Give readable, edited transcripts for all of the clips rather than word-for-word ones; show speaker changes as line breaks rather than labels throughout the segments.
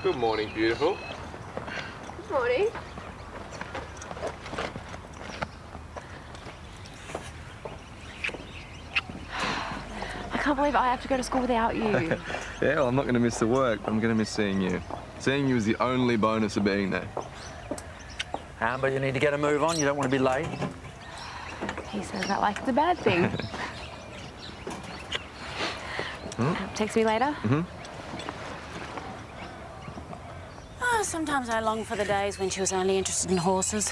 Good morning, beautiful.
Good morning. I can't believe I have to go to school without you.
Yeah, well, I'm not going to miss the work. I'm going to miss seeing you. Seeing you is the only bonus of being there.
Amber, you need to get a move on. You don't want to be late.
He says that like it's a bad thing. Text me later?
Oh, sometimes I long for the days when she was only interested in horses.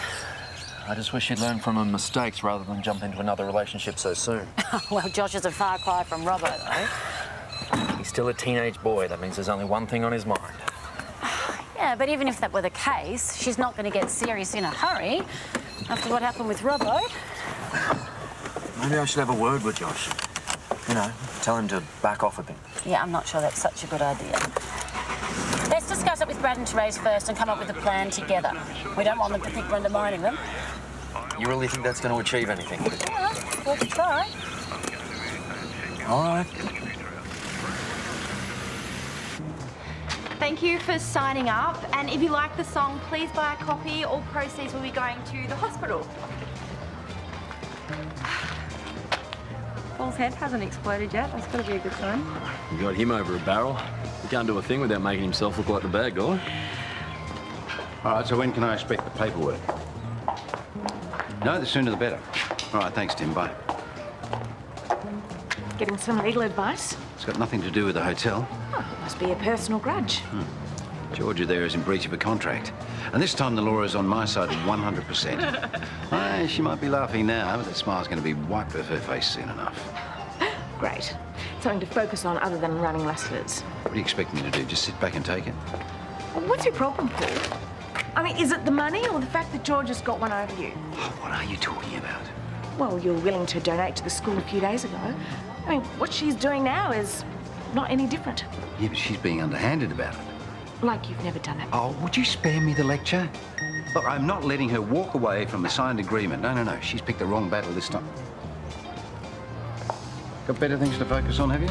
I just wish she'd learn from her mistakes rather than jump into another relationship so soon.
Well, Josh is a far cry from Robbo, though.
He's still a teenage boy. That means there's only one thing on his mind.
Yeah, but even if that were the case, she's not going to get serious in a hurry after what happened with Robbo.
Maybe I should have a word with Josh. You know, tell him to back off a bit.
Yeah, I'm not sure that's such a good idea. Let's discuss it with Brad and Therese first and come up with a plan together. We don't want them to think we're undermining them.
You really think that's going to achieve anything?
Yeah, we'll try.
All right.
Thank you for signing up. And if you like the song, please buy a copy. All proceeds will be going to the hospital. Paul's head hasn't exploded yet. That's got to be a good sign.
You got him over a barrel. He can't do a thing without making himself look like the bad guy.
All right, so when can I expect the paperwork? No, the sooner the better. All right, thanks, Tim. Bye.
Getting some legal advice?
It's got nothing to do with the hotel.
Oh, it must be a personal grudge.
Georgia there is in breach of a contract. And this time the law is on my side 100%. She might be laughing now, but that smile's going to be wiped off her face soon enough.
Great. Something to focus on other than running lessons.
What do you expect me to do? Just sit back and take it?
What's your problem, Paul? I mean, is it the money or the fact that George has got one over you?
Oh, what are you talking about?
Well, you were willing to donate to the school a few days ago. I mean, what she's doing now is not any different.
Yeah, but she's being underhanded about it.
Like you've never done it.
Oh, would you spare me the lecture? Look, I'm not letting her walk away from a signed agreement. No. She's picked the wrong battle this time. Got better things to focus on, have you?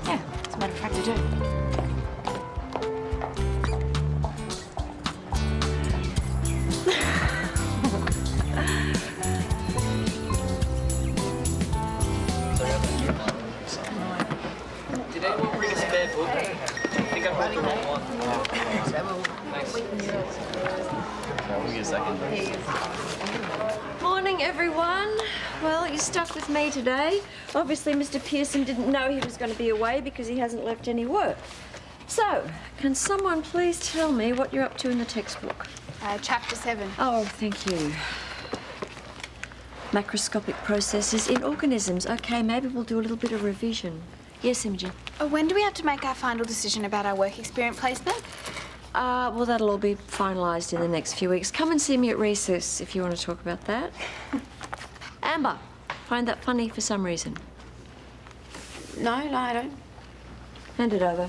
Yeah, as a matter of fact, I do.
Did anyone bring a spare book? I think I brought the wrong one. Thanks. I'll give you a second.
Morning, everyone. Well, you're stuck with me today. Obviously, Mr. Pearson didn't know he was going to be away because he hasn't left any work. So, can someone please tell me what you're up to in the textbook?
Chapter 7.
Oh, thank you. Macroscopic processes in organisms. Okay, maybe we'll do a little bit of revision. Yes, Imogen?
When do we have to make our final decision about our work experience placement?
Well, that'll all be finalised in the next few weeks. Come and see me at recess if you want to talk about that. Amber, find that funny for some reason?
No, I don't.
Hand it over.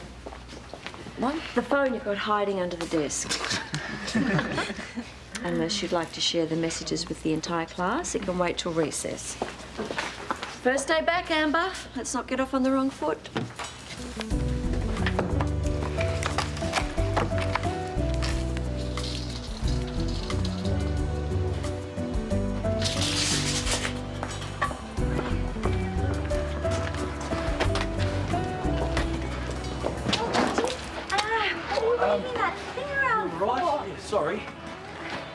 What?
The phone you've got hiding under the desk. Unless you'd like to share the messages with the entire class, it can wait till recess. First day back, Amber. Let's not get off on the wrong foot.
Sorry.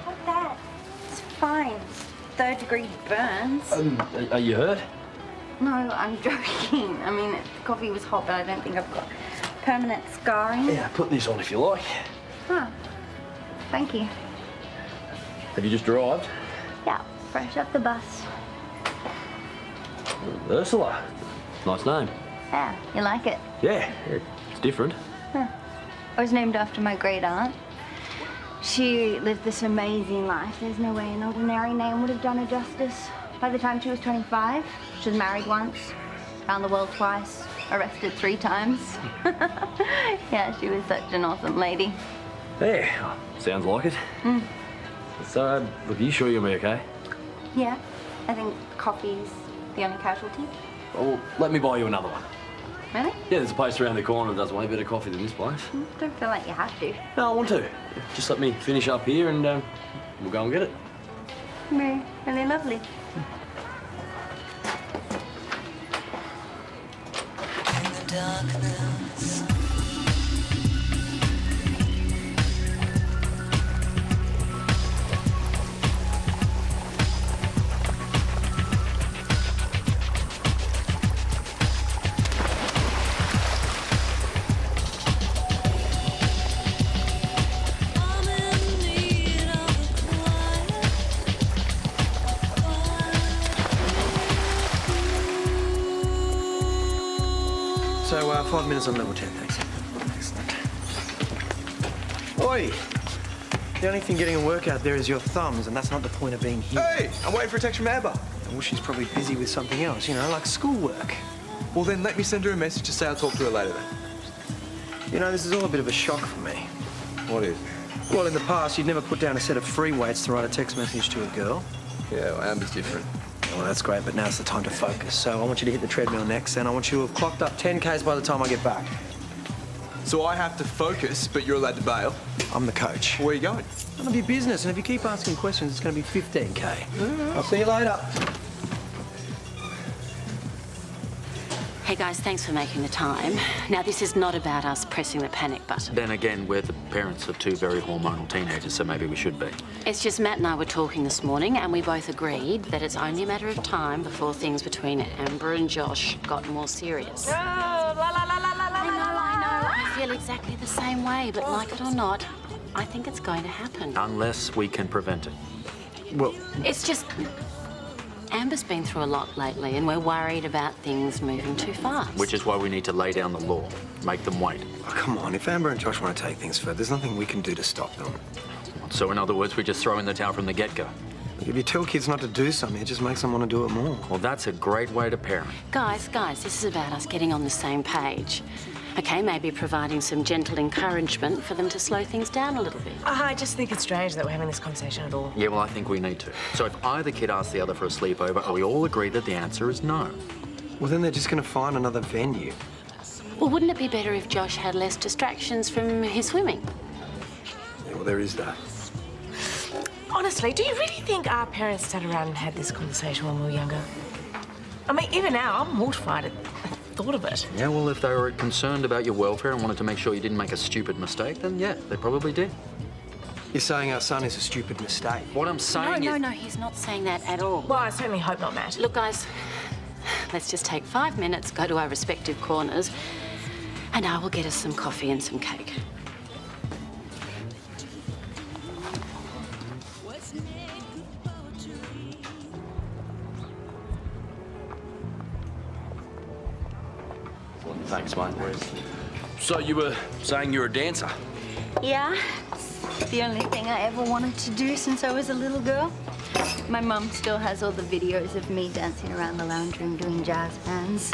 What's that? It's fine. Third-degree burns.
Are you hurt?
No, I'm joking. I mean, the coffee was hot, but I don't think I've got permanent scarring.
Yeah, put this on if you like.
Huh. Thank you.
Have you just arrived?
Yeah, fresh off the bus.
Ursula. Nice name.
Yeah, you like it?
Yeah, it's different.
Huh. I was named after my great aunt. She lived this amazing life. There's no way an ordinary name would have done her justice. By the time she was 25, she was married once, around the world twice, arrested 3 times. Yeah, she was such an awesome lady.
Yeah, sounds like it. So, look, are you sure you'll be okay?
Yeah, I think coffee's the only casualty.
Well, let me buy you another one.
Really?
Yeah, there's a place around the corner that does way better coffee than this place.
Don't feel like you have to.
No, I want to. Just let me finish up here and we'll go and get it.
Really, really lovely.
So, 5 minutes on level 10, thanks. Excellent. Oi! The only thing getting a workout there is your thumbs, and that's not the point of being here.
Hey, I'm waiting for a text from Amber.
Well, she's probably busy with something else, you know, like schoolwork.
Well, then let me send her a message to say I'll talk to her later then.
You know, this is all a bit of a shock for me.
What is?
Well, in the past, you'd never put down a set of free weights to write a text message to a girl.
Yeah, well, Amber's different.
Well, that's great, but now's the time to focus. So I want you to hit the treadmill next, and I want you to have clocked up 10 Ks by the time I get back.
So I have to focus, but you're allowed to bail?
I'm the coach.
Where are you going?
None of your business, and if you keep asking questions, it's going to be 15K. I'll see you later.
Hey guys, thanks for making the time. Now, this is not about us pressing the panic button.
Then again, we're the parents of two very hormonal teenagers, so maybe we should be.
It's just Matt and I were talking this morning, and we both agreed that it's only a matter of time before things between Amber and Josh got more serious. I know. I feel exactly the same way, but like it or not, I think it's going to happen.
Unless we can prevent it.
Well,
It's just... Amber's been through a lot lately, and we're worried about things moving too fast.
Which is why we need to lay down the law, make them wait.
oh, come on. If Amber and Josh want to take things further, there's nothing we can do to stop them.
So in other words, we just throw in the towel from the get-go.
If you tell kids not to do something, it just makes them want to do it more.
Well, that's a great way to parent.
Guys, this is about us getting on the same page. Okay, maybe providing some gentle encouragement for them to slow things down a little bit.
I just think it's strange that we're having this conversation at all.
Yeah, well, I think we need to. So if either kid asks the other for a sleepover, are we all agree that the answer is no?
Well, then they're just going to find another venue.
Well, wouldn't it be better if Josh had less distractions from his swimming?
Yeah, well, there is that.
Honestly, do you really think our parents sat around and had this conversation when we were younger? I mean, even now, I'm mortified at the thought of it.
Yeah, well, if they were concerned about your welfare and wanted to make sure you didn't make a stupid mistake, then yeah, they probably did.
You're saying our son is a stupid mistake?
What I'm saying is...
No, he's not saying that at all.
Well, I certainly hope not, Matt.
Look, guys, let's just take 5 minutes, go to our respective corners, and I will get us some coffee and some cake.
Thanks, mate. So you were saying you're a dancer?
Yeah, it's the only thing I ever wanted to do since I was a little girl. My mum still has all the videos of me dancing around the lounge room doing jazz bands.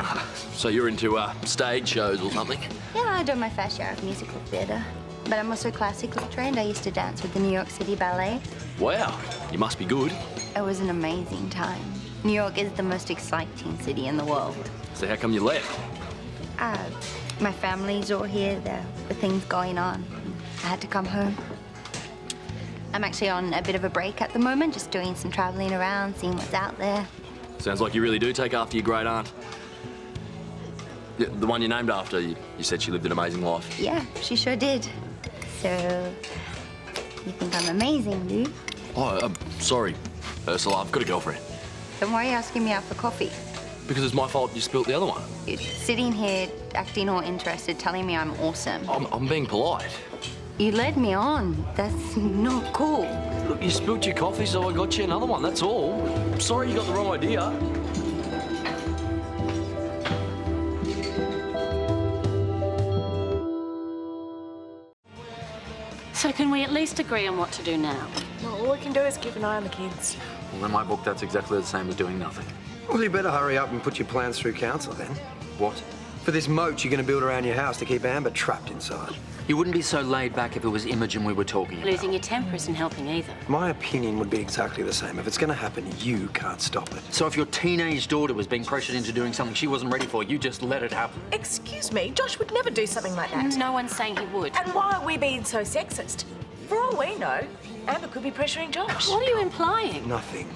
So you're into stage shows or something?
Yeah, I do my fair share of musical theatre. But I'm also classically trained. I used to dance with the New York City Ballet.
Wow, you must be good.
It was an amazing time. New York is the most exciting city in the world.
So how come you left?
My family's all here. There were things going on. I had to come home. I'm actually on a bit of a break at the moment, just doing some traveling around, seeing what's out there.
Sounds like you really do take after your great aunt. Yeah, the one you named after, you said she lived an amazing life.
Yeah, she sure did. So, you think I'm amazing, do you?
Oh, I'm sorry, Ursula, I've got a girlfriend.
Then why are you asking me out for coffee?
Because it's my fault you spilt the other one.
You're sitting here acting all interested, telling me I'm awesome.
I'm being polite.
You led me on. That's not cool.
Look, you spilt your coffee, so I got you another one, that's all. I'm sorry you got the wrong idea.
So can we at least agree on what to do now?
Well, all we can do is keep an eye on the kids.
Well, in my book, that's exactly the same as doing nothing.
Well, you better hurry up and put your plans through council then.
What?
for this moat you're going to build around your house to keep Amber trapped inside.
You wouldn't be so laid back if it was Imogen we were talking about.
Losing your temper isn't helping either.
My opinion would be exactly the same. If it's going to happen, you can't stop it.
So if your teenage daughter was being pressured into doing something she wasn't ready for, you just let it happen?
Excuse me, Josh would never do something like that.
No one's saying he would.
And why are we being so sexist? For all we know, Amber could be pressuring Josh.
What are you implying?
Nothing.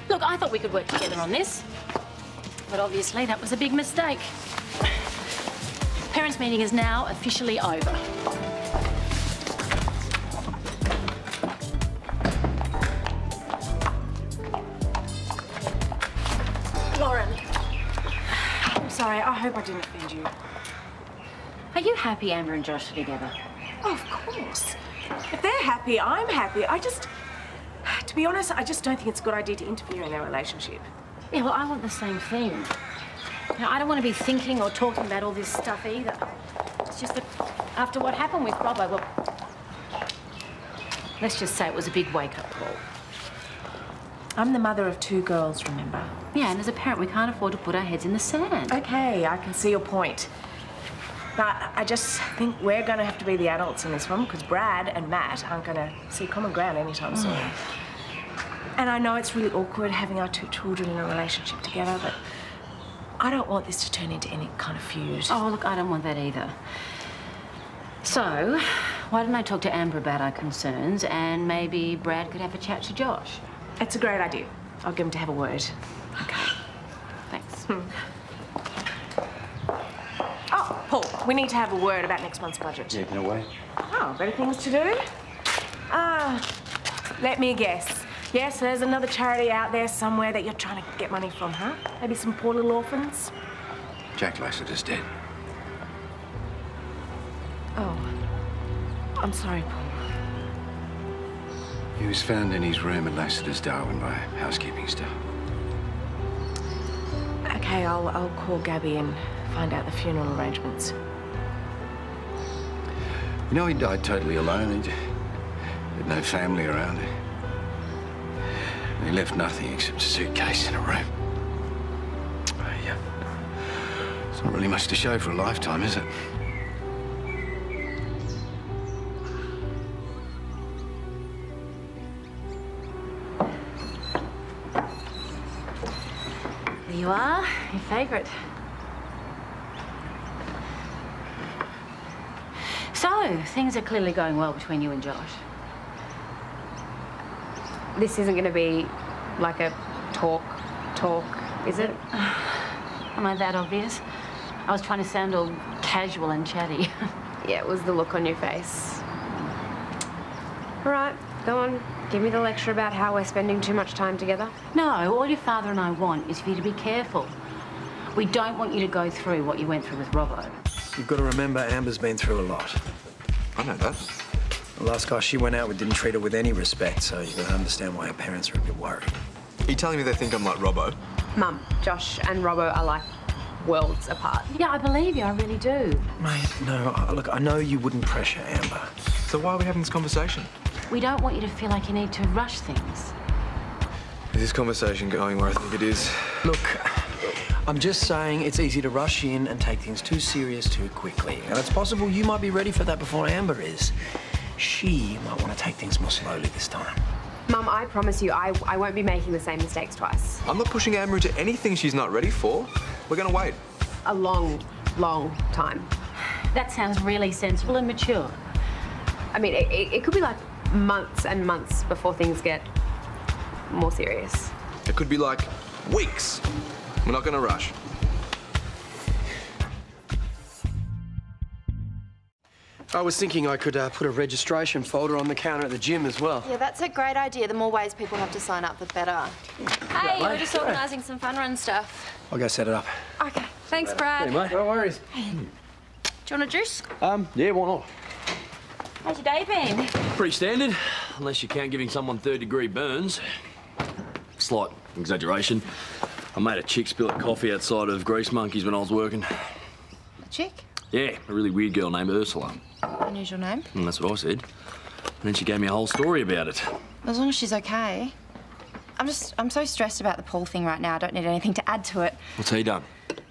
Look, I thought we could work together on this. But obviously that was a big mistake. Parents' meeting is now officially over.
Lauren. I'm sorry, I hope I didn't offend you.
Are you happy Amber and Josh are together?
Oh, of course. If they're happy, I'm happy. To be honest, I just don't think it's a good idea to interfere in their relationship.
Yeah, well, I want the same thing. Now, I don't want to be thinking or talking about all this stuff either. It's just that after what happened with Robbo, well, let's just say it was a big wake-up call.
I'm the mother of 2 girls, remember?
Yeah, and as a parent, we can't afford to put our heads in the sand.
Okay, I can see your point. But I just think we're going to have to be the adults in this one because Brad and Matt aren't going to see common ground anytime soon. And I know it's really awkward having our 2 children in a relationship together, but I don't want this to turn into any kind of feud.
Oh, look, I don't want that either. So, why don't I talk to Amber about our concerns and maybe Brad could have a chat to Josh?
It's a great idea. I'll get him to have a word.
Okay. Thanks.
Oh, Paul, we need to have a word about next month's budget.
Yeah, no way.
Oh, better things to do? Let me guess. Yes, there's another charity out there somewhere that you're trying to get money from, huh? Maybe some poor little orphans?
Jack Lassiter's dead.
Oh. I'm sorry, Paul.
He was found in his room at Lassiter's Darwin by housekeeping staff.
Okay, I'll call Gabby and find out the funeral arrangements.
You know, he died totally alone. He had no family around. He left nothing except a suitcase in a room. Yeah. It's not really much to show for a lifetime, is it?
There you are, your favourite. So, things are clearly going well between you and Josh.
This isn't going to be like a talk, is it?
Am I that obvious? I was trying to sound all casual and chatty.
Yeah, it was the look on your face. All right, go on. Give me the lecture about how we're spending too much time together.
No, all your father and I want is for you to be careful. We don't want you to go through what you went through with Robbo.
You've got to remember Amber's been through a lot.
I know that.
The last guy she went out with didn't treat her with any respect, so you can understand why her parents are a bit worried.
Are you telling me they think I'm like Robbo?
Mum, Josh and Robbo are like worlds apart.
Yeah, I believe you, I really do.
Mate, no, look, I know you wouldn't pressure Amber.
So why are we having this conversation?
We don't want you to feel like you need to rush things.
Is this conversation going where I think it is?
Look, I'm just saying it's easy to rush in and take things too serious too quickly. And it's possible you might be ready for that before Amber is. She might want to take things more slowly this time.
Mum, I promise you, I won't be making the same mistakes twice.
I'm not pushing Amber into anything she's not ready for. We're going to wait.
A long, long time.
That sounds really sensible and mature.
I mean, it could be like months and months before things get more serious.
It could be like weeks. We're not going to rush.
I was thinking I could put a registration folder on the counter at the gym as well.
Yeah, that's a great idea. The more ways people have to sign up, the better. Hey, we're just organising some fun run stuff.
I'll go set it up.
Okay, thanks, Brad.
Hey, mate. No worries.
Do you want a juice?
Yeah, why not?
How's your day been?
Pretty standard, unless you count giving someone 3rd-degree burns. Slight exaggeration. I made a chick spill coffee outside of Grease Monkeys when I was working.
A chick?
Yeah, a really weird girl named Ursula.
Unusual name.
And that's what I said. And then she gave me a whole story about it.
As long as she's okay. I'm so stressed about the Paul thing right now. I don't need anything to add to it.
What's he done?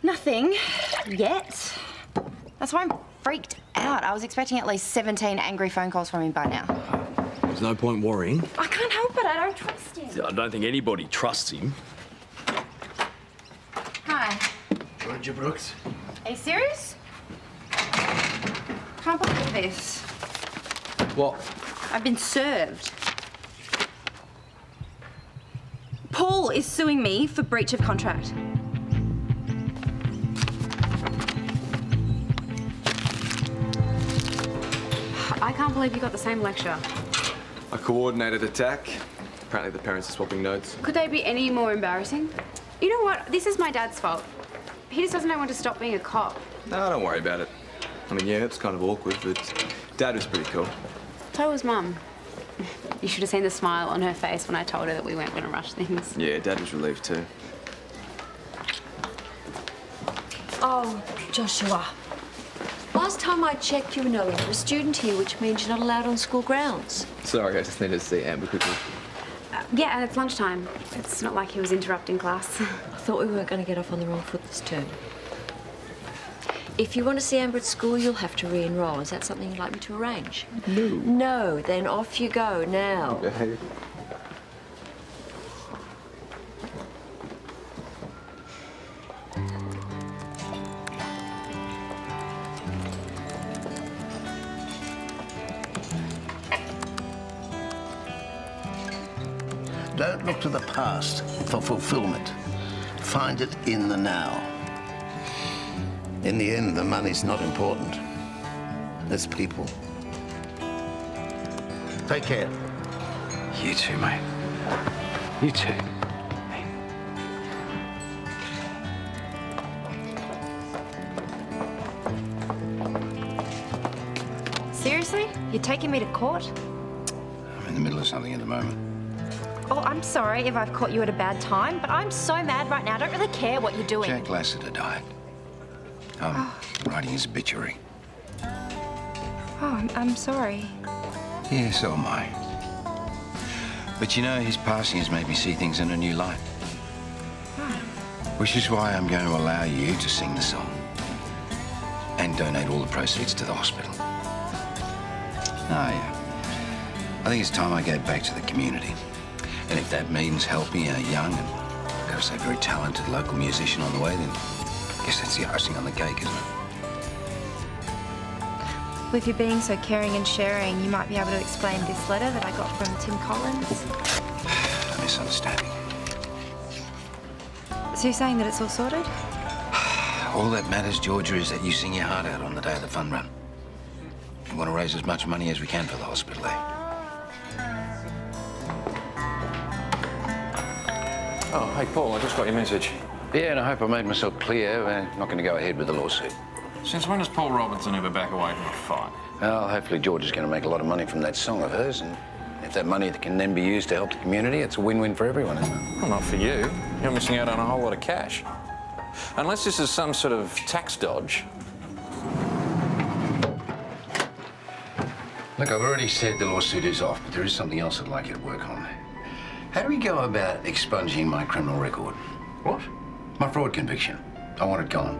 Nothing. Yet. That's why I'm freaked out. I was expecting at least 17 angry phone calls from him by now.
There's no point worrying.
I can't help it. I don't trust him.
I don't think anybody trusts him.
Hi.
Georgia Brooks.
Are you serious? Can't believe this.
What?
I've been served. Paul is suing me for breach of contract.
I can't believe you got the same lecture.
A coordinated attack. Apparently the parents are swapping notes.
Could they be any more embarrassing? You know what? This is my dad's fault. He just doesn't know when to stop being a cop.
No, don't worry about it. I mean, yeah, it's kind of awkward, but Dad was pretty cool.
So was Mum. You should have seen the smile on her face when I told her that we weren't going to rush things.
Yeah, Dad was relieved too.
Oh, Joshua. Last time I checked, you were no longer a student here, which means you're not allowed on school grounds.
Sorry, I just needed to see Amber quickly.
Yeah, and it's lunchtime. It's not like he was interrupting class.
I thought we weren't going to get off on the wrong foot this term. If you want to see Amber at school, you'll have to re-enroll. Is that something you'd like me to arrange?
No.
No, then off you go now.
Okay.
Don't look to the past for fulfillment. Find it in the now. In the end, the money's not important. It's people. Take care.
You too, mate. You too.
Seriously? You're taking me to court?
I'm in the middle of something at the moment.
Oh, I'm sorry if I've caught you at a bad time, but I'm so mad right now. I don't really care what you're doing.
Jack Lassiter died. I'm writing his obituary.
Oh, I'm sorry.
Yeah, so am I. But you know, his passing has made me see things in a new light. Which is why I'm going to allow you to sing the song and donate all the proceeds to the hospital. Oh, yeah. I think it's time I gave back to the community. And if that means helping a young and, I've got to say, very talented local musician on the way, then I guess that's the icing on the cake, isn't it?
With you being so caring and sharing, you might be able to explain this letter that I got from Tim Collins.
A misunderstanding.
So you're saying that it's all sorted?
All that matters, Georgia, is that you sing your heart out on the day of the fun run. We want to raise as much money as we can for the hospital, eh?
Oh, hey, Paul, I just got your message.
Yeah, and I hope I made myself clear. We're not going to go ahead with the lawsuit.
Since when has Paul Robinson ever back away from a fight?
Well, hopefully George is going to make a lot of money from that song of hers, and if that money can then be used to help the community, it's a win-win for everyone, isn't it?
Well, not for you. You're missing out on a whole lot of cash. Unless this is some sort of tax dodge.
Look, I've already said the lawsuit is off, but there is something else I'd like you to work on. How do we go about expunging my criminal record?
What?
My fraud conviction. I want it gone.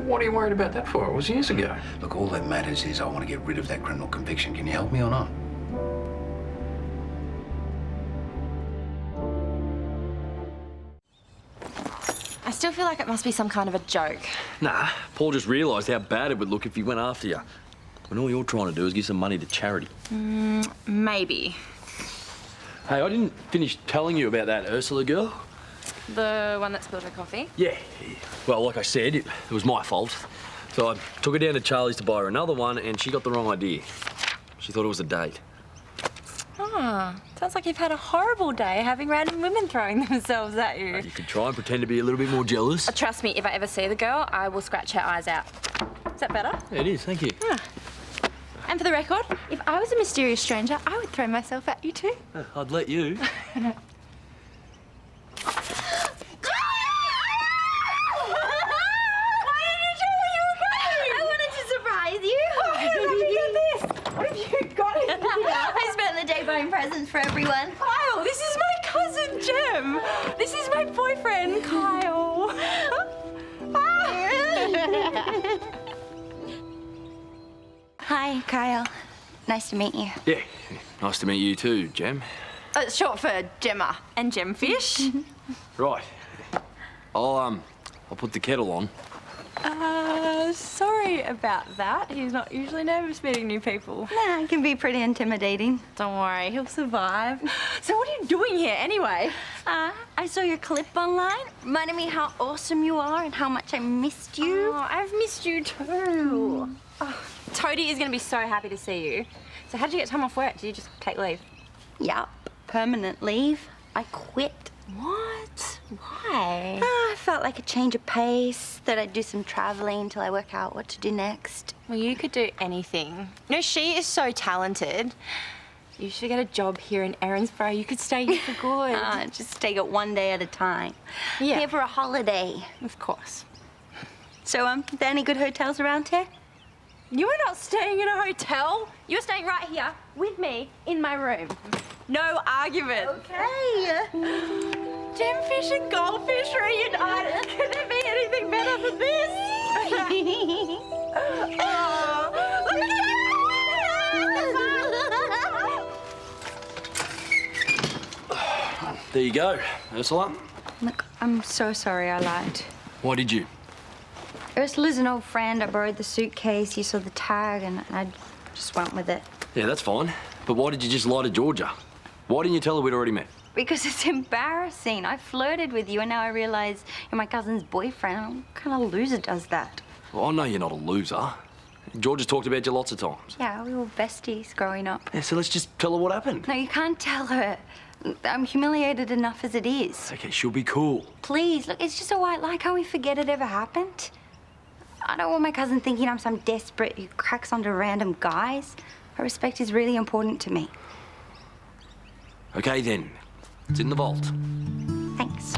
What are you worried about that for? It was years ago.
Look, all that matters is I want to get rid of that criminal conviction. Can you help me or not?
I still feel like it must be some kind of a joke.
Nah, Paul just realised how bad it would look if he went after you. When all you're trying to do is give some money to charity.
Maybe.
Hey, I didn't finish telling you about that Ursula girl.
The one that spilled her coffee?
Yeah. Well, like I said, it was my fault. So I took her down to Charlie's to buy her another one, and she got the wrong idea. She thought it was a date.
Ah, sounds like you've had a horrible day having random women throwing themselves at you.
You could try and pretend to be a little bit more jealous.
Trust me, if I ever see the girl, I will scratch her eyes out. Is that better?
Yeah, it is, thank you.
And for the record, if I was a mysterious stranger, I would throw myself at you too.
I'd let you.
What have you got in here? I spent the day buying presents for everyone.
Kyle, this is my cousin
Jem! This is my boyfriend, Kyle.
Hi, Kyle. Nice to meet you.
Yeah, nice to meet you too, Jem.
It's short for Gemma and Gemfish.
Right. I'll put the kettle on.
Sorry about that. He's not usually nervous meeting new people.
Nah, it can be pretty intimidating.
Don't worry, he'll survive. So what are you doing here anyway?
I saw your clip online. Reminded me how awesome you are and how much I missed you.
Oh, I've missed you too. Oh, Toadie is going to be so happy to see you. So how'd you get time off work? Did you just take leave?
Yup, permanent leave. I quit.
What? Why?
I felt like a change of pace, that I'd do some traveling until I work out what to do next.
Well, you could do anything. No, she is so talented. You should get a job here in Erinsborough. You could stay here for good.
Just take it one day at a time.
Yeah.
Here for a holiday.
Of course.
So, are there any good hotels around here?
You were not staying in a hotel. You were staying right here with me in my room. No argument.
Okay.
Gemfish and goldfish reunited. Could there be anything better than this? Oh, look at
There you go, Ursula.
Look, I'm so sorry I lied.
Why did you?
Ursula's an old friend. I borrowed the suitcase. You saw the tag, and I just went with it.
Yeah, that's fine. But why did you just lie to Georgia? Why didn't you tell her we'd already met?
Because it's embarrassing. I flirted with you, and now I realize you're my cousin's boyfriend. What kind of loser does that?
Well, I know you're not a loser. Georgia's talked about you lots of times.
Yeah, we were besties growing up.
Yeah, so let's just tell her what happened.
No, you can't tell her. I'm humiliated enough as it is.
Okay, she'll be cool.
Please, look, it's just a white lie. Can't we forget it ever happened? I don't want my cousin thinking I'm some desperate who cracks onto random guys. Her respect is really important to me.
Okay, then. It's in the vault.
Thanks.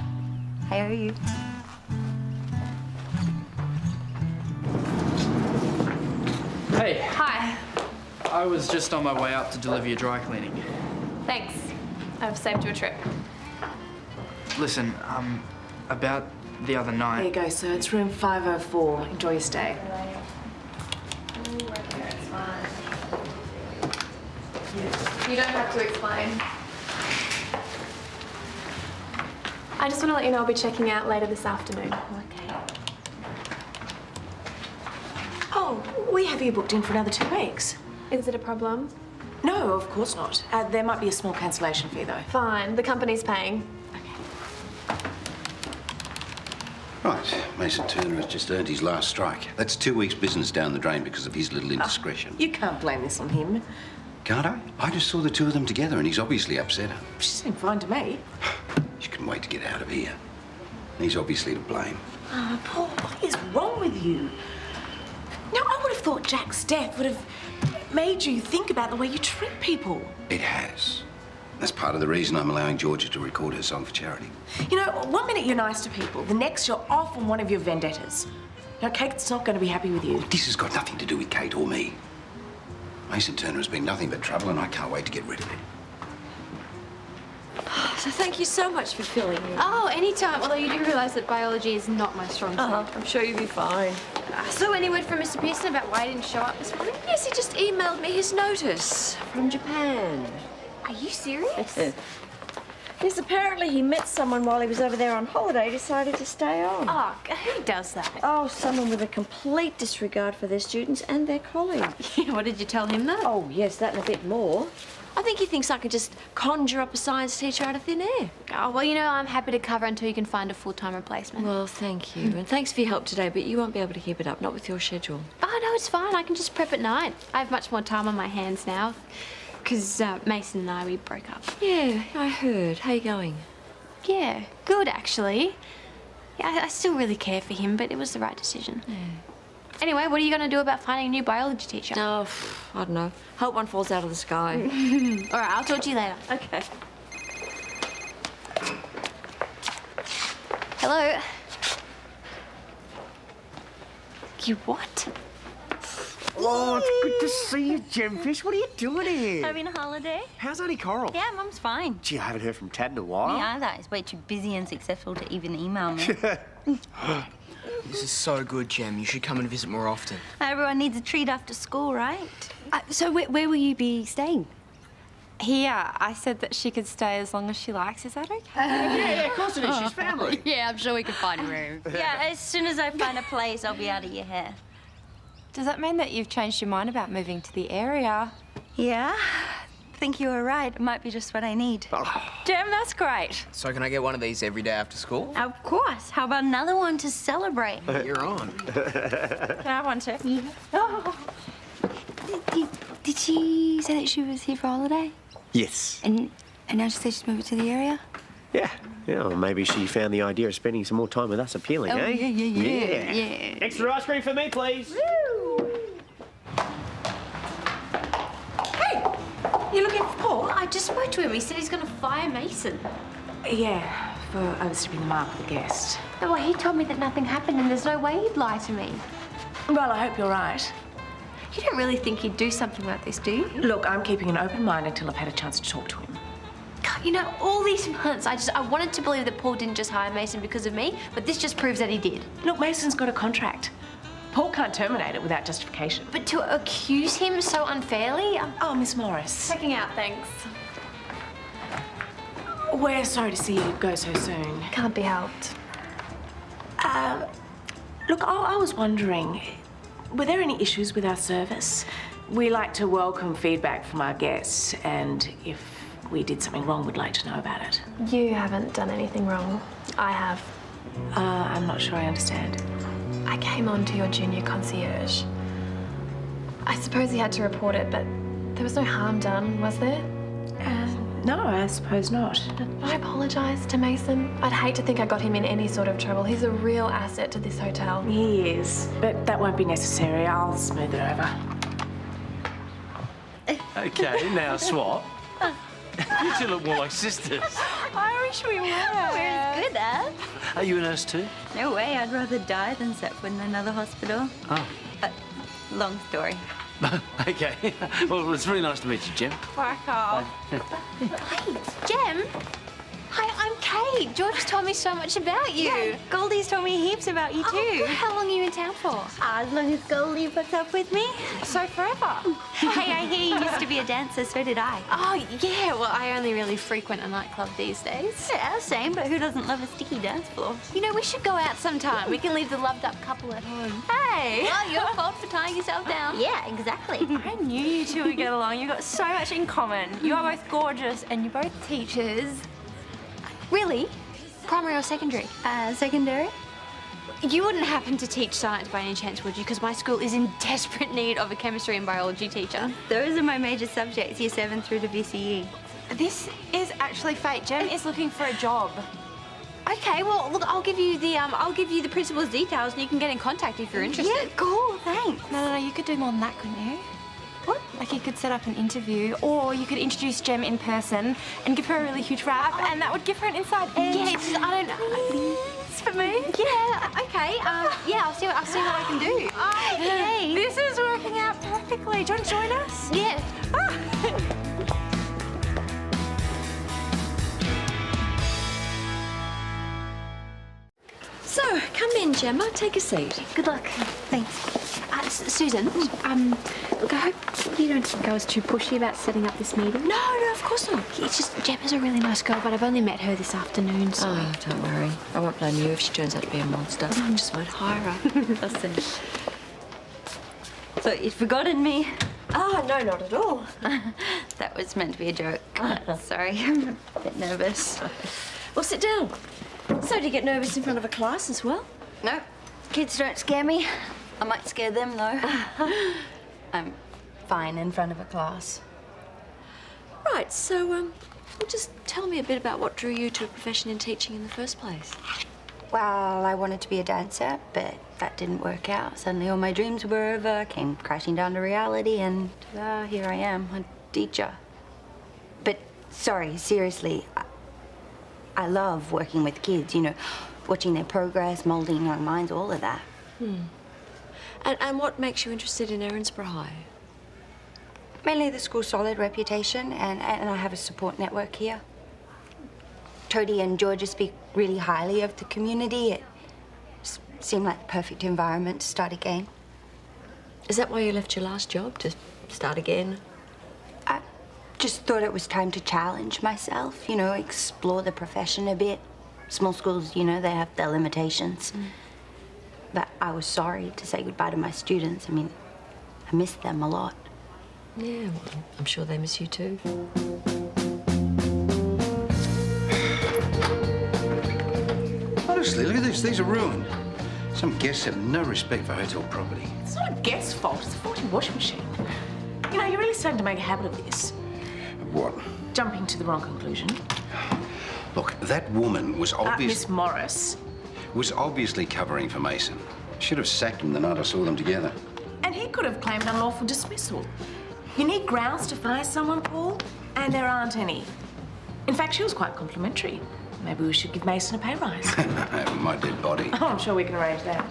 I owe you.
Hey,
Hi.
I was just on my way up to deliver your dry cleaning.
Thanks. I've saved you a trip.
Listen, about the other
There
night.
you go, sir. It's room 504. Enjoy your stay.
You don't have to explain. I just want to let you know I'll be checking out later this afternoon.
Okay.
Oh, we have you booked in for another 2 weeks.
Is it a problem?
No, of course not. There might be a small cancellation fee, though.
Fine. The company's paying.
Right, Mason Turner has just earned his last strike. That's 2 weeks' business down the drain because of his little indiscretion.
You can't blame this on him.
Can't I? I just saw the two of them together and he's obviously upset her.
She seemed fine to me.
She couldn't wait to get out of here. He's obviously to blame.
Oh, Paul, what is wrong with you? Now, I would have thought Jack's death would have made you think about the way you treat people.
It has. That's part of the reason I'm allowing Georgia to record her song for charity.
You know, one minute you're nice to people, the next you're off on one of your vendettas. Now, Kate's not going to be happy with you.
This has got nothing to do with Kate or me. Mason Turner has been nothing but trouble and I can't wait to get rid of it.
So thank you so much for filling in.
Oh, anytime. Although you do realise that biology is not my strong suit.
I'm sure you'll be fine.
So any word from Mr. Pearson about why he didn't show up this morning?
Yes, he just emailed me his notice from Japan.
Are you serious?
Yes, apparently he met someone while he was over there on holiday, decided to stay on.
Oh, who does that?
Oh, someone with a complete disregard for their students and their colleagues.
What did you tell him that?
Oh, yes, that and a bit more. I think he thinks I could just conjure up a science teacher out of thin air.
Oh, well, you know, I'm happy to cover until you can find a full-time replacement.
Well, thank you. And thanks for your help today, but you won't be able to keep it up, not with your schedule.
Oh, no, it's fine. I can just prep at night. I have much more time on my hands now. Because Mason and I, we broke up.
Yeah, I heard. How you going?
Yeah, good, actually. Yeah, I still really care for him, but it was the right decision.
Yeah.
Anyway, what are you going to do about finding a new biology teacher?
Oh, I don't know. Hope one falls out of the sky.
All right, I'll talk to you later.
Okay.
Hello? You what?
Oh, it's good to see you, Gemfish. What are you doing here?
Having a holiday?
How's Auntie Coral?
Yeah, Mum's fine.
Gee, I haven't heard from Tad in a while.
Me either. He's way too busy and successful to even email me.
This is so good, Gem. You should come and visit more often.
Everyone needs a treat after school, right?
So where will you be staying?
Here, I said that she could stay as long as she likes. Is that okay?
Yeah, of course it is. She's family.
Yeah, I'm sure we can find a room.
Yeah, as soon as I find a place, I'll be out of your hair.
Does that mean that you've changed your mind about moving to the area?
Yeah, I think you were right. It might be just what I need.
Jem, that's great.
So can I get one of these every day after school?
Of course. How about another one to celebrate?
You're on.
Can I have one too?
Yeah.
Oh. Did she say that she was here for a holiday?
Yes.
And now she says she's moving to the area?
Yeah. Yeah, well, maybe she found the idea of spending some more time with us appealing,
Oh,
eh?
yeah.
Extra ice cream for me, please.
You looking for Paul?
I just spoke to him. He said he's going to fire Mason.
Yeah, for overstepping the mark with a guest.
No, well, he told me that nothing happened and there's no way he'd lie to me.
Well, I hope you're right.
You don't really think he'd do something like this, do you?
Look, I'm keeping an open mind until I've had a chance to talk to him.
God, you know, all these months, I wanted to believe that Paul didn't just hire Mason because of me, but this just proves that he did.
Look, Mason's got a contract. Paul can't terminate it without justification.
But to accuse him so unfairly...
Oh, Miss Morris.
Checking out, thanks.
We're sorry to see you go so soon.
Can't be helped.
Look, I was wondering, were there any issues with our service? We like to welcome feedback from our guests, and if we did something wrong, we'd like to know about it.
You haven't done anything wrong. I have.
I'm not sure I understand.
I came on to your junior concierge. I suppose he had to report it, but there was no harm done, was there?
No, I suppose not.
I apologise to Mason. I'd hate to think I got him in any sort of trouble. He's a real asset to this hotel.
He is, but that won't be necessary. I'll smooth it over.
Okay, now swap. You two look more like sisters.
I wish we were. We're as good as.
Are you a nurse too?
No way, I'd rather die than set foot in another hospital.
Oh.
Long story.
Okay. Well, it's really nice to meet you, Jem.
Fuck off. Hey, Jem. Hi, I'm Kate. George told me so much about you.
Yeah, Goldie's told me heaps about you too.
Oh, how long are you in town for?
As long as Goldie puts up with me.
So forever.
Hey, I hear you used to be a dancer, so did I.
Oh, yeah. Well, I only really frequent a nightclub these days.
Yeah, same, but who doesn't love a sticky dance floor?
You know, we should go out sometime. We can leave the loved up couple at home.
Hey!
Well, your fault for tying yourself down.
Yeah, exactly.
I knew you two would get along. You've got so much in common. You are both gorgeous and you're both teachers.
Really? Primary or secondary?
Secondary.
You wouldn't happen to teach science by any chance, would you? Because my school is in desperate need of a chemistry and biology teacher.
Those are my major subjects, year 7 through to VCE.
This is actually fate. Jem is looking for a job.
Okay, well, look, I'll give you the principal's details, and you can get in contact if you're interested.
Yeah, cool, thanks.
No, you could do more than that, couldn't you? What? Like you could set up an interview, or you could introduce Jem in person and give her a really huge rap, and that would give her an inside edge.
Yeah, it's just, I don't know.
Please, for me?
Yeah, okay. Yeah, I'll see what I can do.
Okay. This is working out perfectly. Do you want to join us?
Yeah.
So, come in, Gemma. Take a seat.
Good luck.
Thanks.
Susan, look, I hope you don't think I was too pushy about setting up this meeting.
No, of course not.
It's just Gemma's a really nice girl, but I've only met her this afternoon, so...
Oh, don't worry. I won't blame you if she turns out to be a monster. I just won't hire her.
I'll see. So, you'd forgotten me?
Oh, no, not at all.
That was meant to be a joke. Sorry, I'm a bit nervous.
Well, sit down. So, do you get nervous in front of a class as well?
No, kids don't scare me. I might scare them, though. I'm fine in front of a class.
Right, so, well, just tell me a bit about what drew you to a profession in teaching in the first place.
Well, I wanted to be a dancer, but that didn't work out. Suddenly all my dreams were over, came crashing down to reality, and here I am, a teacher. But, sorry, seriously, I love working with kids, you know, watching their progress, molding young minds, all of that.
And what makes you interested in Erinsborough High?
Mainly the school's solid reputation, and I have a support network here. Toadie and Georgia speak really highly of the community. It seemed like the perfect environment to start again.
Is that why you left your last job, to start again?
I just thought it was time to challenge myself, you know, explore the profession a bit. Small schools, you know, they have their limitations. But I was sorry to say goodbye to my students. I mean, I missed them a lot.
Yeah, well, I'm sure they miss you too.
Honestly, look at this. These are ruined. Some guests have no respect for hotel property.
It's not a guest's fault, it's a faulty washing machine. You know, you're really starting to make a habit of this.
What?
Jumping to the wrong conclusion.
Look, that woman was
Miss Morris.
obviously covering for Mason. Should have sacked him the night I saw them together.
And he could have claimed unlawful dismissal. You need grounds to fire someone, Paul, and there aren't any. In fact, she was quite complimentary. Maybe we should give Mason a pay rise.
My dead body.
Oh, I'm sure we can arrange that.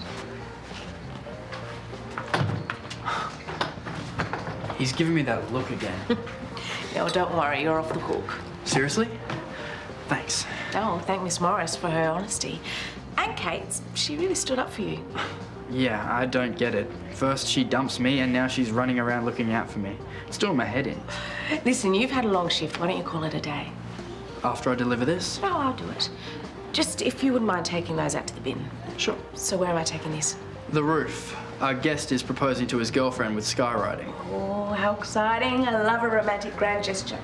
He's giving me that look again.
No, don't worry, you're off the hook.
Seriously? Thanks.
Oh, thank Miss Morris for her honesty. And Kate, she really stood up for you.
Yeah, I don't get it. First she dumps me, and now she's running around looking out for me. It's doing my head in.
Listen, you've had a long shift. Why don't you call it a day?
After I deliver this?
No, I'll do it. Just if you wouldn't mind taking those out to the bin.
Sure.
So where am I taking this?
The roof. Our guest is proposing to his girlfriend with skywriting.
Oh, how exciting. I love a romantic grand gesture.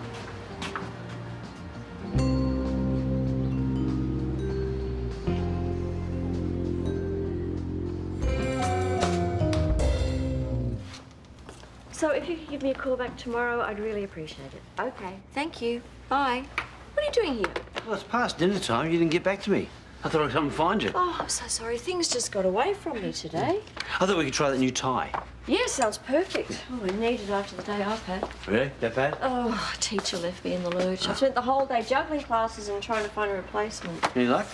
So if you could give me a call back tomorrow, I'd really appreciate it. Okay, thank you. Bye. What are you doing here?
Well, it's past dinner time. You didn't get back to me. I thought I'd come and find you.
Oh, I'm so sorry. Things just got away from me today.
I thought we could try that new tie.
Yeah, sounds perfect. Oh, I need it after the day I've had.
Really? That bad?
Oh, teacher left me in the lurch. I spent the whole day juggling classes and trying to find a replacement.
Any luck?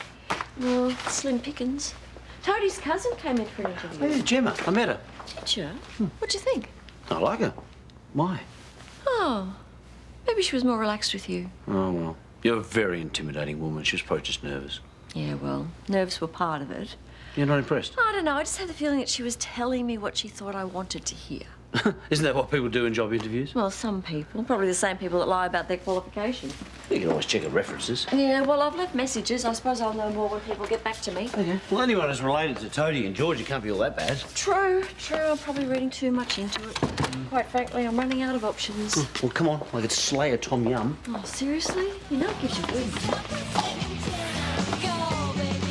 Well, slim pickings. Toadie's cousin came in for an interview.
Oh, yeah, Gemma. I met her.
Did you? What'd you think?
I like her. Why?
Oh, maybe she was more relaxed with you.
Oh, well. You're a very intimidating woman. She was probably just nervous.
Yeah, well, nerves were part of it.
You're not impressed?
I don't know. I just had the feeling that she was telling me what she thought I wanted to hear.
Isn't that what people do in job interviews?
Well, some people. Probably the same people that lie about their qualification.
You can always check her references.
Yeah, well, I've left messages. I suppose I'll know more when people get back to me.
Okay. Well, anyone who's related to Toadie and Georgia can't be all that bad.
True. I'm probably reading too much into it. Quite frankly, I'm running out of options.
Well, come on. I could slay a Tom Yum.
Oh, seriously? You know it gives you wings.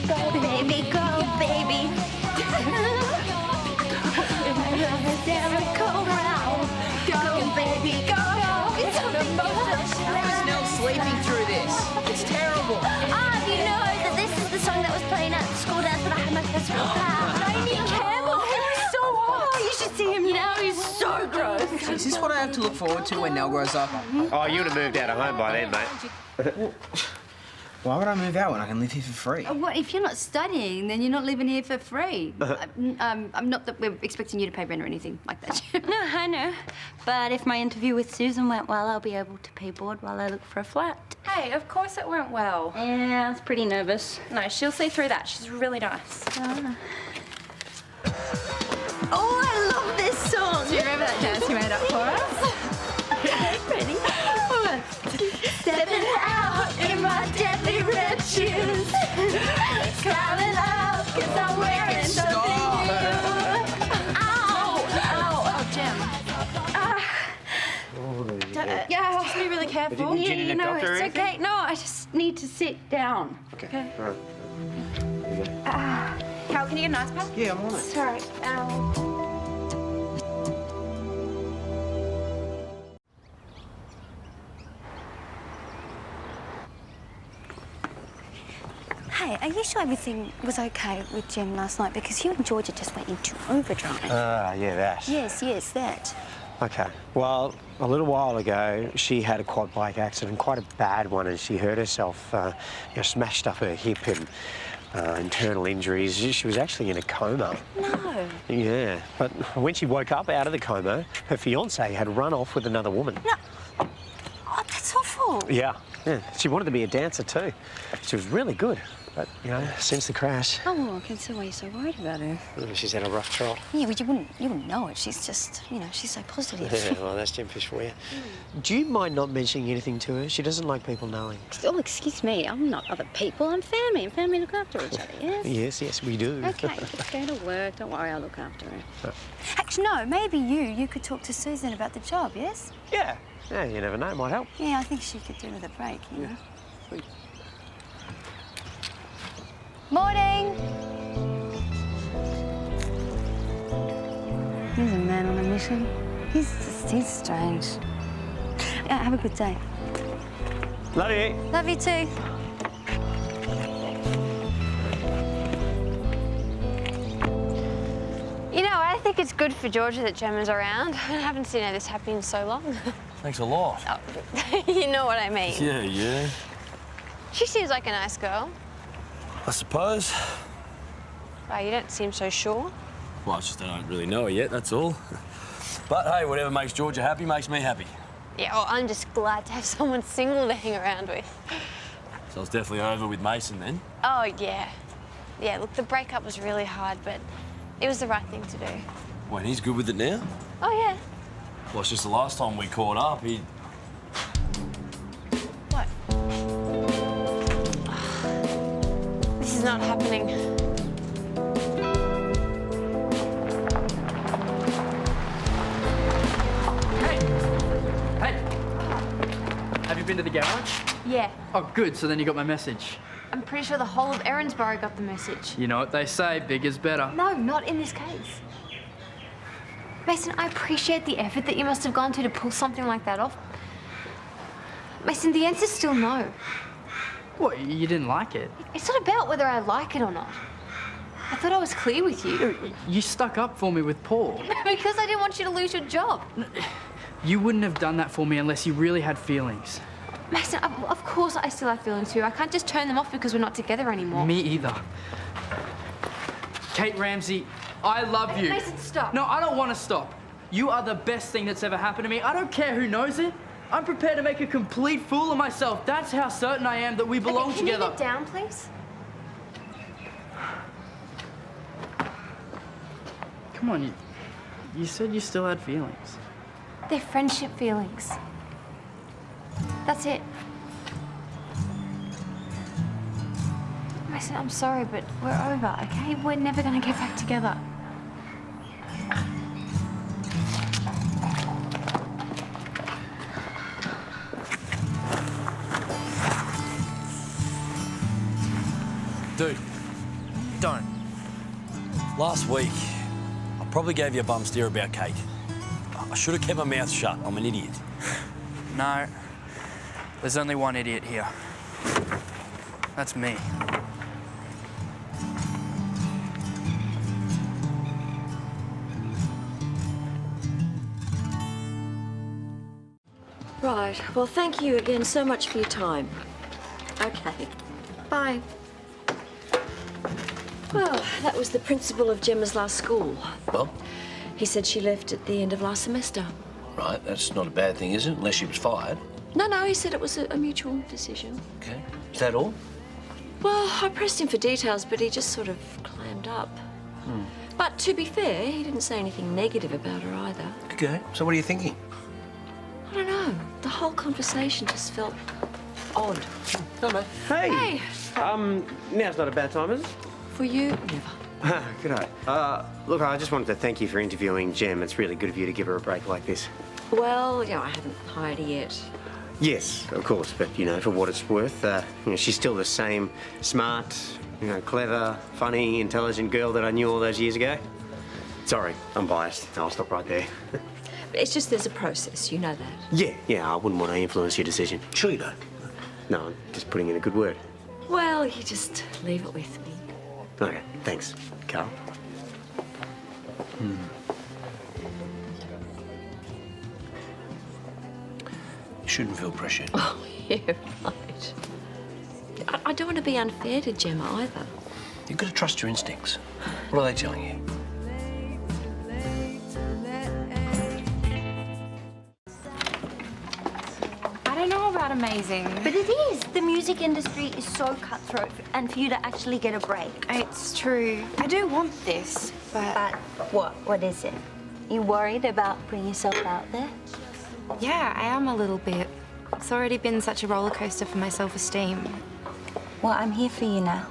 Go, baby, go, baby. Go, baby, go. It's
There is no sleeping through this. It's terrible.
Ah, you know that this is the song that was playing at the school dance when I had my first real class. Amy Campbell, he was so hot. You should see him now. He's so gross.
Is this what I have to look forward to when Nell grows up?
Oh, you would have moved out of home by then, mate.
Why would I move out when I can live here for free?
Well, if you're not studying, then you're not living here for free. I'm not that we're expecting you to pay rent or anything like that.
No, I know. But if my interview with Susan went well, I'll be able to pay board while I look for a flat.
Hey, of course it went well.
Yeah, I was pretty nervous.
No, she'll see through that. She's really nice.
Oh, I love this song.
Do you remember that dance you made up for us?
Ready? Stepping out in my deadly red shoes. Smiling up because I'm wearing something new. Ow!
Oh, Jem.
Yeah.
Just be really careful.
Yeah, you know, it's okay. No, I just need to sit down.
Okay. All right.
Cal, can you get an ice pack?
Yeah, I'm on it.
Sorry.
Hey, are you sure everything was okay with Jem last night? Because you and Georgia just went into overdrive.
Yeah, that.
Yes, that.
Okay. Well, a little while ago, she had a quad bike accident, quite a bad one, and she hurt herself, smashed up her hip, and internal injuries. She was actually in a coma.
No.
Yeah, but when she woke up out of the coma, her fiancé had run off with another woman.
No. Oh, that's awful.
Yeah. She wanted to be a dancer too. She was really good. But, you know, since the crash...
Oh, well, I can see why you're so worried about her.
She's had a rough trot.
Yeah, but you wouldn't know it. She's just, you know, she's so positive.
Yeah, well, that's Gemfish for you. Do you mind not mentioning anything to her? She doesn't like people knowing.
Oh, excuse me. I'm not other people. I'm family. And family look after each other, yes?
Yes, we do.
Okay, just go to work. Don't worry, I'll look after her. Actually, no, maybe you could talk to Susan about the job, yes?
Yeah. Yeah, you never know. It might help.
Yeah, I think she could do with a break, you know?
Sweet.
Morning! He's a man on a mission. He's strange. Yeah, have a good day.
Love you.
Love you too.
You know, I think it's good for Georgia that Gemma's around. I haven't seen this happening so long.
Thanks a lot.
Oh, you know what I mean.
Yeah.
She seems like a nice girl.
I suppose.
Wow, you don't seem so sure.
Well, it's just I don't really know her yet, that's all. But hey, whatever makes Georgia happy makes me happy.
Yeah, well, I'm just glad to have someone single to hang around with.
So it's definitely over with Mason then?
Oh, yeah. Yeah, look, the breakup was really hard, but it was the right thing to do.
Well, and he's good with it now?
Oh, yeah.
Well, it's just the last time we caught up, he...
What? This is not happening.
Hey! Have you been to the garage?
Yeah.
Oh, good. So then you got my message.
I'm pretty sure the whole of Erinsborough got the message.
You know what they say, big is better.
No, not in this case. Mason, I appreciate the effort that you must have gone to pull something like that off. Mason, the answer's still no.
What, you didn't like it?
It's not about whether I like it or not. I thought I was clear with you.
You stuck up for me with Paul.
Because I didn't want you to lose your job.
You wouldn't have done that for me unless you really had feelings.
Mason, of course I still have feelings too. I can't just turn them off because we're not together anymore.
Me either. Kate Ramsey, I love you.
Mason, stop.
No, I don't want to stop. You are the best thing that's ever happened to me. I don't care who knows it. I'm prepared to make a complete fool of myself. That's how certain I am that we belong
Okay,
together.
Can you get down, please?
Come on, you said you still had feelings.
They're friendship feelings. That's it. Mason, I'm sorry, but we're over, okay? We're never gonna get back together.
Dude, don't. Last week, I probably gave you a bum steer about Kate. I should have kept my mouth shut. I'm an idiot.
No, there's only one idiot here. That's me.
Right. Well, thank you again so much for your time. Okay. Bye. Well, that was the principal of Gemma's last school.
Well?
He said she left at the end of last semester.
Right, that's not a bad thing, is it? Unless she was fired.
No, he said it was a mutual decision.
Okay. Is that all?
Well, I pressed him for details, but he just sort of clammed up. But to be fair, he didn't say anything negative about her either.
Okay. So what are you thinking?
I don't know. The whole conversation just felt odd.
Hey! Now's not a bad time, is it?
For you, never.
G'day. Look, I just wanted to thank you for interviewing Gem. It's really good of you to give her a break like this.
Well, I haven't hired her yet.
Yes, of course, but, for what it's worth, she's still the same smart, clever, funny, intelligent girl that I knew all those years ago. Sorry, I'm biased. I'll stop right there.
It's just there's a process, you know that.
Yeah, I wouldn't want to influence your decision.
Sure you don't.
No, I'm just putting in a good word.
Well, you just leave it with me.
Okay, thanks, Carl.
You shouldn't feel pressured.
Oh, yeah, right. I don't want to be unfair to Gemma either.
You've got to trust your instincts. What are they telling you?
I don't know about amazing.
But it is. The music industry is so cutthroat, and for you to actually get a break.
It's true. I do want this, but
what? What is it? You worried about putting yourself out there?
Yeah, I am a little bit. It's already been such a roller coaster for my self-esteem.
Well, I'm here for you now.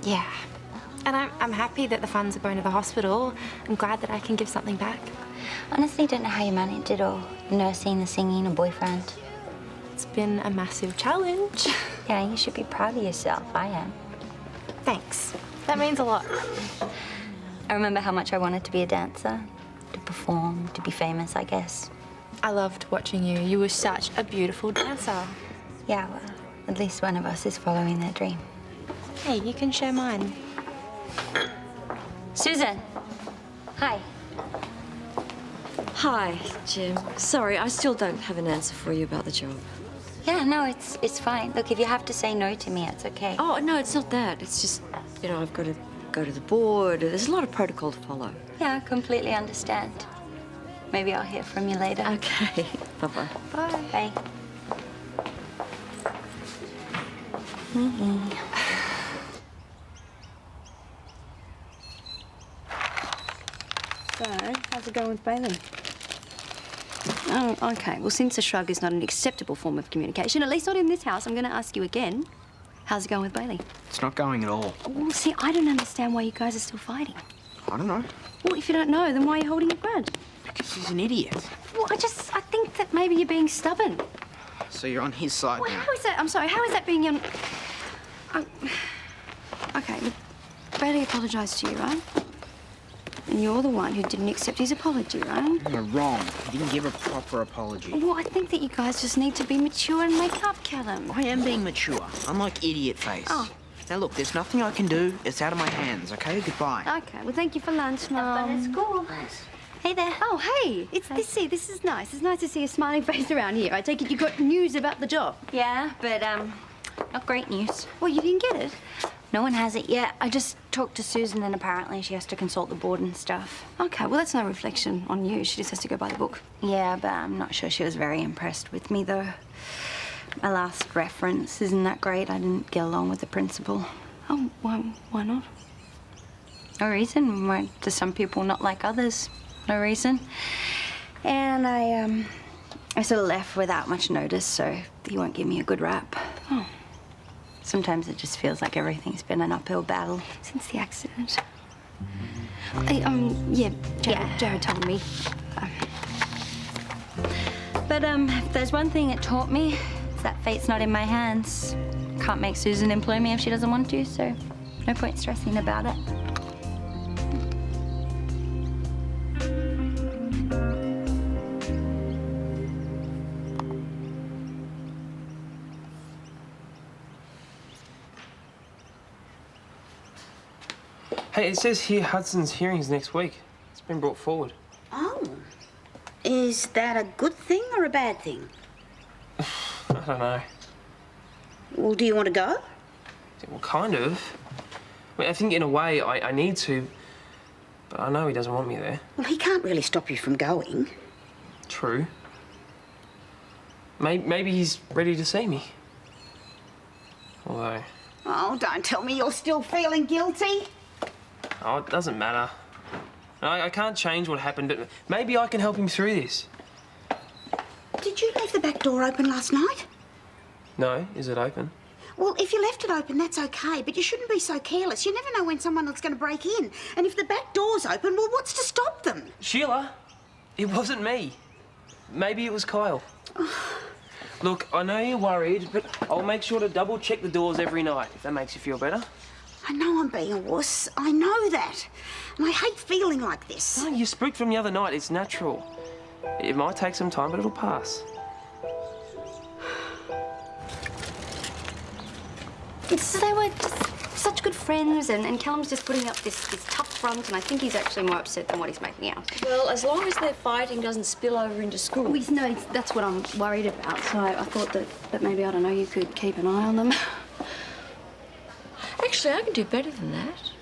Yeah. And I'm happy that the funds are going to the hospital. I'm glad that I can give something back.
Honestly, don't know how you managed it all. Nursing, the singing, a boyfriend.
It's been a massive challenge.
Yeah, you should be proud of yourself. I am.
Thanks. That means a lot.
I remember how much I wanted to be a dancer, to perform, to be famous, I guess.
I loved watching you. You were such a beautiful dancer.
Yeah, well, at least one of us is following their dream.
Hey, you can share mine.
Susan. Hi.
Hi, Jim. Sorry, I still don't have an answer for you about the job.
Yeah, no, it's fine. Look, if you have to say no to me, it's okay.
Oh, no, it's not that. It's just, you know, I've got to go to the board. There's a lot of protocol to follow.
Yeah, I completely understand. Maybe I'll hear from you later.
Okay. Bye-bye.
Bye.
Bye.
So, how's it going with Bailey? Oh, okay. Well, since a shrug is not an acceptable form of communication, at least not in this house, I'm going to ask you again. How's it going with Bailey?
It's not going at all.
Well, see, I don't understand why you guys are still fighting.
I don't know.
Well, if you don't know, then why are you holding your grudge?
Because he's an idiot.
Well, I think that maybe you're being stubborn.
So you're on his side
Well,
now.
how is that? I'm sorry, how is that being on... Oh. Okay, look, Bailey apologised to you, right? And you're the one who didn't accept his apology, right?
You're wrong. He didn't give a proper apology.
Well, I think that you guys just need to be mature and make up, Callum.
I am being mature. I'm like idiot face.
Oh.
Now look, there's nothing I can do. It's out of my hands, okay? Goodbye.
Okay, well, thank you for lunch, Mum.
Have fun at school.
Thanks.
Hey there.
Oh, hey. This is nice. It's nice to see a smiling face around here. I take it you got news about the job.
Yeah, but, not great news.
Well, you didn't get it.
No one has it yet. I just talked to Susan and apparently she has to consult the board and stuff.
Okay, well, that's no reflection on you. She just has to go by the book.
Yeah, but I'm not sure she was very impressed with me, though. My last reference isn't that great. I didn't get along with the principal.
Oh, why not?
No reason. Why do some people not like others? No reason. And I sort of left without much notice, so he won't give me a good rap.
Oh.
Sometimes it just feels like everything's been an uphill battle.
Since the accident. Yeah, Jared told me.
But, if there's one thing it taught me, it's that fate's not in my hands. Can't make Susan employ me if she doesn't want to, so no point stressing about it.
Hey, it says here Hudson's hearing's next week. It's been brought forward.
Oh. Is that a good thing or a bad thing?
I don't know.
Well, do you want to go?
Well, kind of. I mean, I think in a way I need to, but I know he doesn't want me there.
Well, he can't really stop you from going.
True. Maybe he's ready to see me. Although...
Oh, don't tell me you're still feeling guilty.
Oh, it doesn't matter. I can't change what happened, but maybe I can help him through this.
Did you leave the back door open last night?
No, is it open?
Well, if you left it open, that's okay, but you shouldn't be so careless. You never know when someone is going to break in. And if the back door's open, well, what's to stop them?
Sheila, it wasn't me. Maybe it was Kyle. Look, I know you're worried, but I'll make sure to double-check the doors every night, if that makes you feel better.
I know I'm being a wuss. I know that. And I hate feeling like this.
No, you're spooked from the other night. It's natural. It might take some time, but it'll pass.
They were just such good friends, and Callum's just putting up this tough front, and I think he's actually more upset than what he's making out.
Well, as long as their fighting doesn't spill over into school.
Well, no, that's what I'm worried about, so I thought that maybe, I don't know, you could keep an eye on them.
Actually, I can do better than that.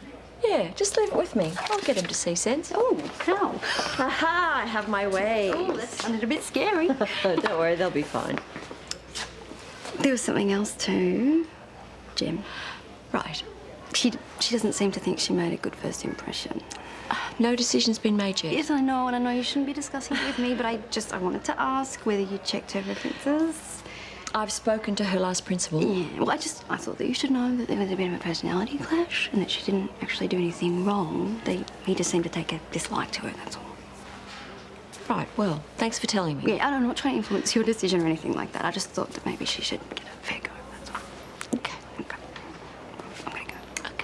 Yeah, just leave it with me. I'll get him to see sense.
Oh, how?
Aha, I have my ways.
Oh, that sounded a bit scary.
Don't worry, they'll be fine.
There was something else too, Jem.
Right.
She doesn't seem to think she made a good first impression.
No decision's been made yet.
Yes, I know, and I know you shouldn't be discussing it with me, but I wanted to ask whether you checked her references.
I've spoken to her last principal.
Yeah, well, I thought that you should know that there was a bit of a personality clash and that she didn't actually do anything wrong. He just seemed to take a dislike to her, that's all.
Right, well, thanks for telling me.
Yeah, I'm not trying to influence your decision or anything like that. I just thought that maybe she should get a fair go, that's all. Okay. I'm gonna go. Okay.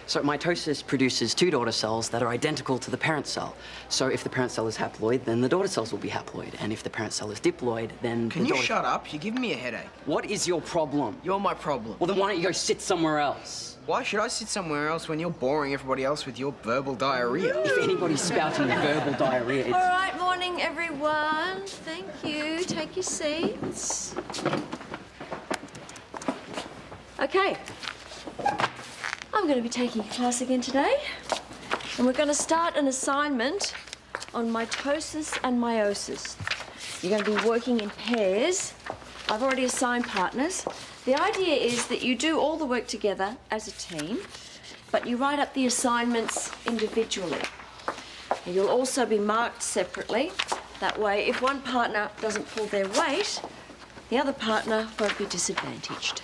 So mitosis produces two daughter cells that are identical to the parent cell. So if the parent cell is haploid, then the daughter cells will be haploid. And if the parent cell is diploid, then
Can
the
you
daughter...
shut up? You're giving me a headache.
What is your problem?
You're my problem.
Well, then why don't you go sit somewhere else?
Why should I sit somewhere else when you're boring everybody else with your verbal diarrhea?
If anybody's spouting verbal diarrhea, it's...
All right, morning, everyone. Thank you. Take your seats. Okay. I'm going to be taking a class again today, and we're going to start an assignment on mitosis and meiosis. You're going to be working in pairs. I've already assigned partners. The idea is that you do all the work together as a team, but you write up the assignments individually. And you'll also be marked separately. That way, if one partner doesn't pull their weight, the other partner won't be disadvantaged.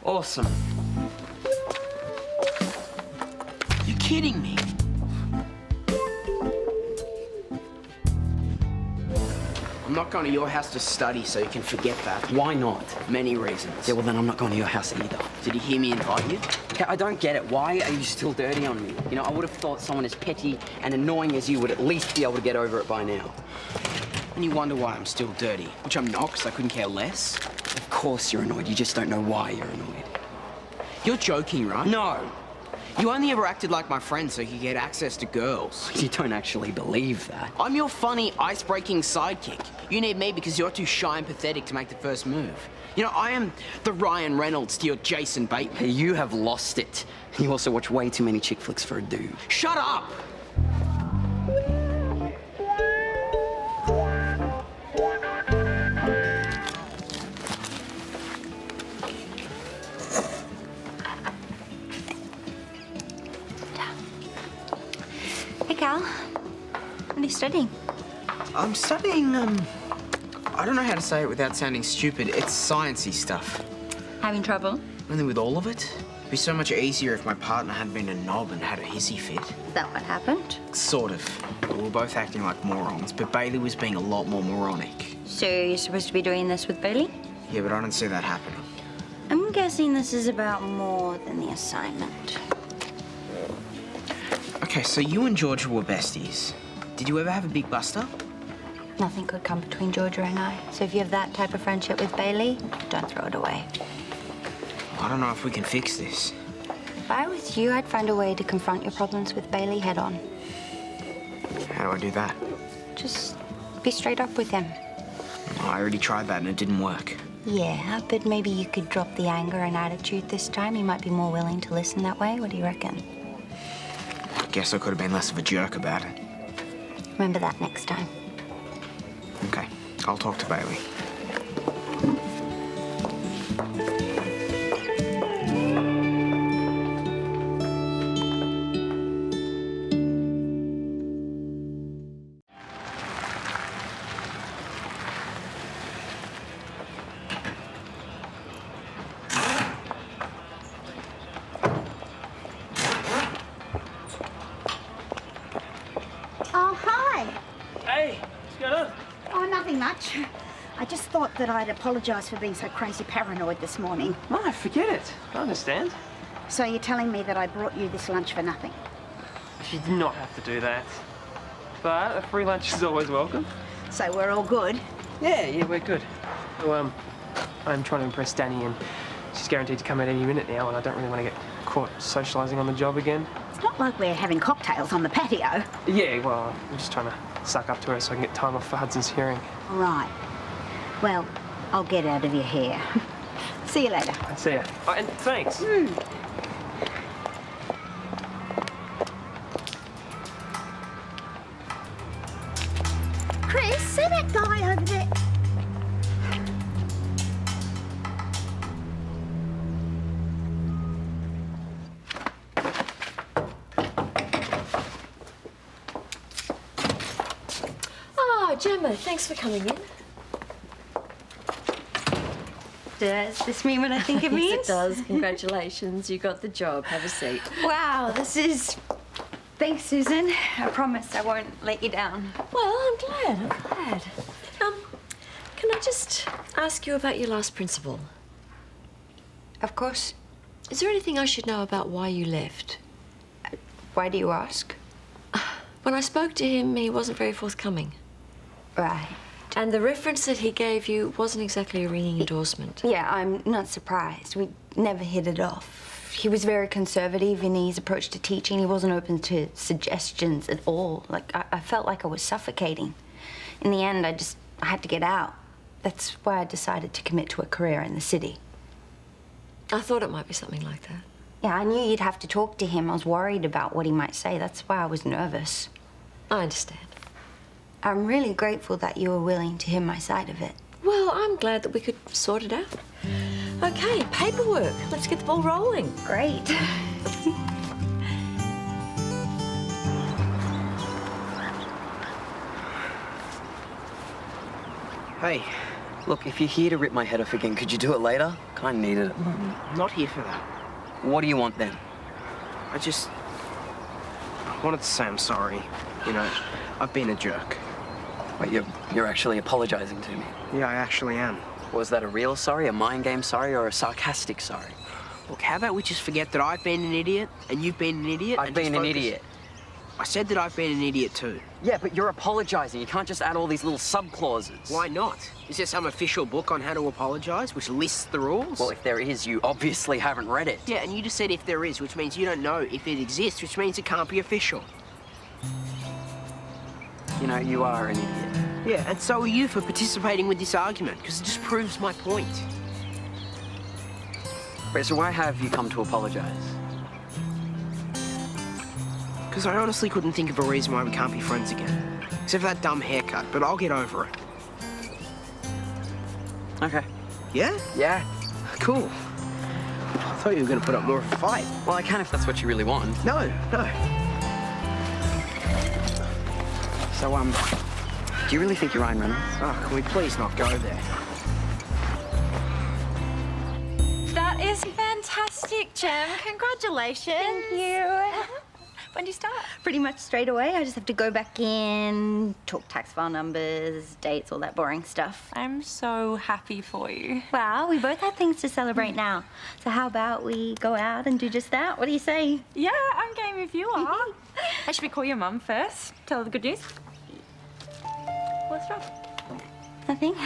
Awesome. You're kidding me. I'm not going to your house to study, so you can forget that.
Why not?
Many reasons.
Yeah, well, then I'm not going to your house either.
Did you hear me invite you?
Okay, I don't get it. Why are you still dirty on me? You know, I would have thought someone as petty and annoying as you would at least be able to get over it by now.
And you wonder why I'm still dirty, which I'm not, because I couldn't care less.
Of course you're annoyed. You just don't know why you're annoyed.
You're joking, right?
No.
You only ever acted like my friend so you could get access to girls.
You don't actually believe that.
I'm your funny, ice-breaking sidekick. You need me because you're too shy and pathetic to make the first move. You know, I am the Ryan Reynolds to your Jason Bateman.
Hey, you have lost it. You also watch way too many chick flicks for a dude.
Shut up!
Hey, Cal. What are you studying?
I'm studying, I don't know how to say it without sounding stupid. It's sciencey stuff.
Having trouble?
Only with all of it. It'd be so much easier if my partner hadn't been a knob and had a hissy fit.
Is that what happened?
Sort of. We were both acting like morons, but Bailey was being a lot more moronic.
So you're supposed to be doing this with Bailey?
Yeah, but I don't see that happening.
I'm guessing this is about more than the assignment.
Okay, so you and Georgia were besties. Did you ever have a big buster?
Nothing could come between Georgia and I. So if you have that type of friendship with Bailey, don't throw it away.
I don't know if we can fix this.
If I was you, I'd find a way to confront your problems with Bailey head on.
How do I do that?
Just be straight up with him.
I already tried that and it didn't work.
Yeah, but maybe you could drop the anger and attitude this time. He might be more willing to listen that way. What do you reckon?
I guess I could have been less of a jerk about it.
Remember that next time.
Okay, I'll talk to Bailey.
Oh, hi.
Hey, what's going on?
Oh, nothing much. I just thought that I'd apologise for being so crazy paranoid this morning.
No, forget it. I understand.
So you're telling me that I brought you this lunch for nothing?
You did not have to do that. But a free lunch is always welcome.
So we're all good?
Yeah, we're good. So, I'm trying to impress Danny and she's guaranteed to come at any minute now and I don't really want to get caught socialising on the job again.
It's not like we're having cocktails on the patio.
Yeah, well, I'm just trying to suck up to her so I can get time off for Hudson's hearing.
Right.
Well, I'll get out of your hair. See you later.
See ya. Oh, and thanks.
Chris, see that guy over there?
Oh, Gemma, thanks for coming in.
Does this mean what I think it means?
Yes, it does. Congratulations, you got the job. Have a seat.
Wow, this is... Thanks, Susan. I promise I won't let you down.
Well, I'm glad. Can I just ask you about your last principal?
Of course.
Is there anything I should know about why you left?
Why do you ask?
When I spoke to him, he wasn't very forthcoming.
Right.
And the reference that he gave you wasn't exactly a ringing endorsement.
Yeah, I'm not surprised. We never hit it off. He was very conservative in his approach to teaching. He wasn't open to suggestions at all. Like, I felt like I was suffocating. In the end, I had to get out. That's why I decided to commit to a career in the city.
I thought it might be something like that.
Yeah, I knew you'd have to talk to him. I was worried about what he might say. That's why I was nervous.
I understand.
I'm really grateful that you were willing to hear my side of it.
Well, I'm glad that we could sort it out. Okay, paperwork. Let's get the ball rolling.
Great.
Hey, look, if you're here to rip my head off again, could you do it later? Kinda needed it.
I'm not here for that.
What do you want then?
I wanted to say I'm sorry. You know, I've been a jerk.
Wait, you're actually apologizing to me?
Yeah, I actually am.
Was that a real sorry, a mind game sorry, or a sarcastic sorry?
Look, how about we just forget that I've been an idiot and you've been an idiot?
I've been an idiot.
I said that I've been an idiot too.
Yeah, but you're apologizing. You can't just add all these little sub-clauses.
Why not? Is there some official book on how to apologize which lists the rules?
Well, if there is, you obviously haven't read it.
Yeah, and you just said if there is, which means you don't know if it exists, which means it can't be official.
You know, you are an idiot.
Yeah, and so are you for participating with this argument, because it just proves my point.
Wait, so why have you come to apologize?
Because I honestly couldn't think of a reason why we can't be friends again. Except for that dumb haircut, but I'll get over it.
Okay.
Yeah?
Yeah.
Cool. I thought you were going to put up more of a fight.
Well, I can if that's what you really want.
No.
So, do you really think you're Ryan Reynolds?
Oh, can we please not go there?
That is fantastic, Gem. Congratulations.
Thank you.
When do you start?
Pretty much straight away. I just have to go back in, talk tax file numbers, dates, all that boring stuff.
I'm so happy for you.
Wow, we both have things to celebrate now. So how about we go out and do just that? What do you say?
Yeah, I'm game if you are. Hey, should we call your mum first? Tell her the good news? What's wrong?
Nothing.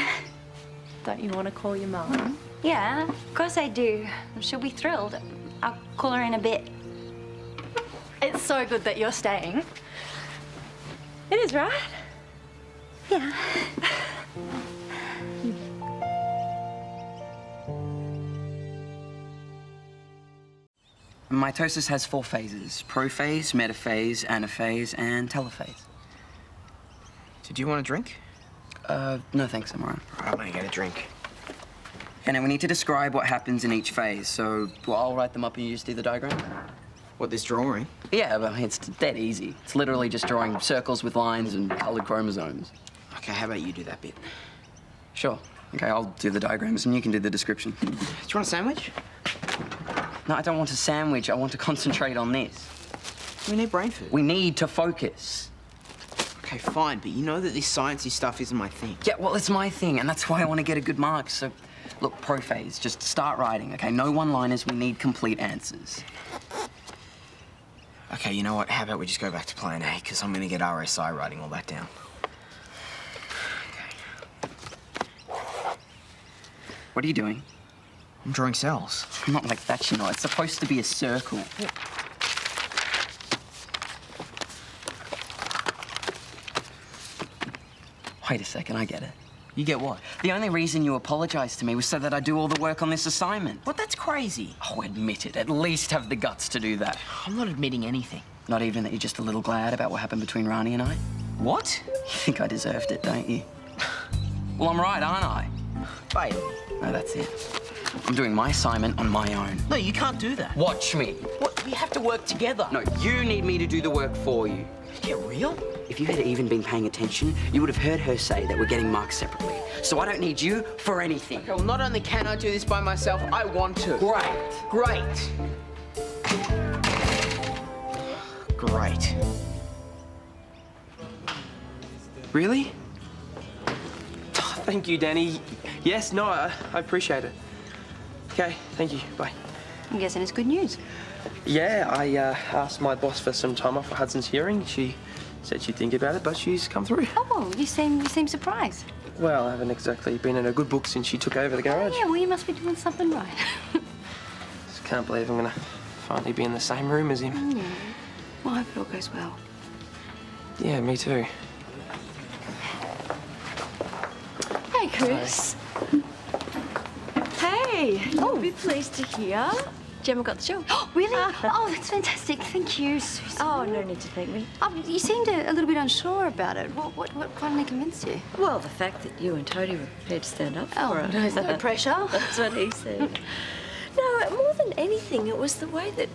Don't you want to call your mum?
Yeah, of course I do. She'll be thrilled. I'll call her in a bit.
It's so good that you're staying. It is, right?
Yeah.
Mitosis has 4 phases: prophase, metaphase, anaphase, and telophase.
Did you want a drink?
No thanks, I'm all right.
I'm gonna get a drink.
Okay, now we need to describe what happens in each phase, so I'll write them up and you just do the diagram?
What, this drawing?
Yeah, but it's dead easy. It's literally just drawing circles with lines and coloured chromosomes.
Okay, how about you do that bit?
Sure. Okay, I'll do the diagrams and you can do the description.
Do you want a sandwich?
No, I don't want a sandwich. I want to concentrate on this.
We need brain food.
We need to focus.
Okay, fine, but you know that this sciencey stuff isn't my thing.
Yeah, well, it's my thing, and that's why I want to get a good mark. So, look, prophase, just start writing, okay? No one-liners, we need complete answers.
Okay, you know what? How about we just go back to plan A, because I'm going to get RSI writing all that down. Okay.
What are you doing?
I'm drawing cells.
Not like that, you know. It's supposed to be a circle.
Yeah.
Wait a second, I get it. You get what? The only reason you apologised to me was so that I do all the work on this assignment.
What? That's crazy.
Oh, admit it. At least have the guts to do that.
I'm not admitting anything.
Not even that you're just a little glad about what happened between Rani and I?
What?
You think I deserved it, don't you? Well, I'm right, aren't I?
Bailey.
No, that's it. I'm doing my assignment on my own.
No, you can't do that.
Watch me.
What? We have to work together.
No, you need me to do the work for you.
Get real?
If you had even been paying attention, you would have heard her say that we're getting marked separately. So I don't need you for anything.
Okay, well, not only can I do this by myself, I want to.
Great.
Great. Great.
Really? Oh, thank you, Danny. Yes, no, I appreciate it. Okay, thank you. Bye.
I'm guessing it's good news.
Yeah, I asked my boss for some time off for Hudson's hearing. She said she'd think about it, but she's come through.
Oh, you seem surprised.
Well, I haven't exactly been in a good book since she took over the garage.
Yeah, well, you must be doing something right.
Just can't believe I'm gonna finally be in the same room as him.
Yeah. Well, I hope it all goes well.
Yeah, me too.
Hey, Chris. Hey, you'll be pleased to hear. Gemma got the job.
Really? Oh, that's fantastic. Thank you, Susan.
Oh, no need to thank me.
You seemed a little bit unsure about it. What finally convinced you?
Well, the fact that you and Toadie were prepared to stand up for her.
No pressure.
That's what he said. No, more than anything, it was the way that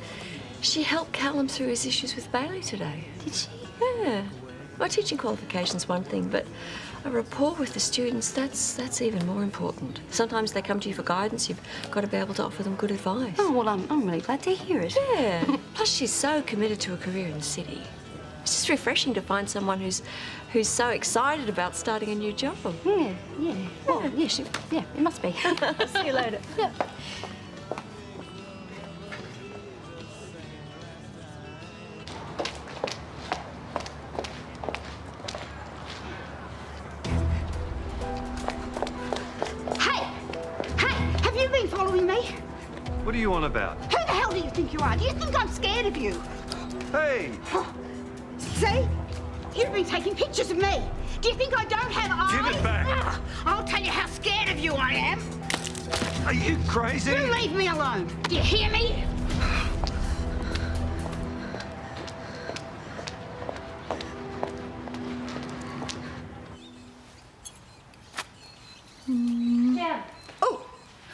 she helped Callum through his issues with Bailey today.
Did she?
Yeah. My teaching qualification's one thing, but a rapport with the students, that's even more important. Sometimes they come to you for guidance. You've got to be able to offer them good advice.
Oh, well, I'm really glad to hear it.
Yeah. Plus, she's so committed to a career in the city. It's just refreshing to find someone who's so excited about starting a new job.
Yeah. Well, yeah, it must be.
See you later.
Yeah.
What are you on about?
Who the hell do you think you are? Do you think I'm scared of you?
Hey!
See? You've been taking pictures of me. Do you think I don't have eyes?
Give it back.
I'll tell you how scared of you I am.
Are you crazy?
You leave me alone. Do you hear me?
Yeah. Oh,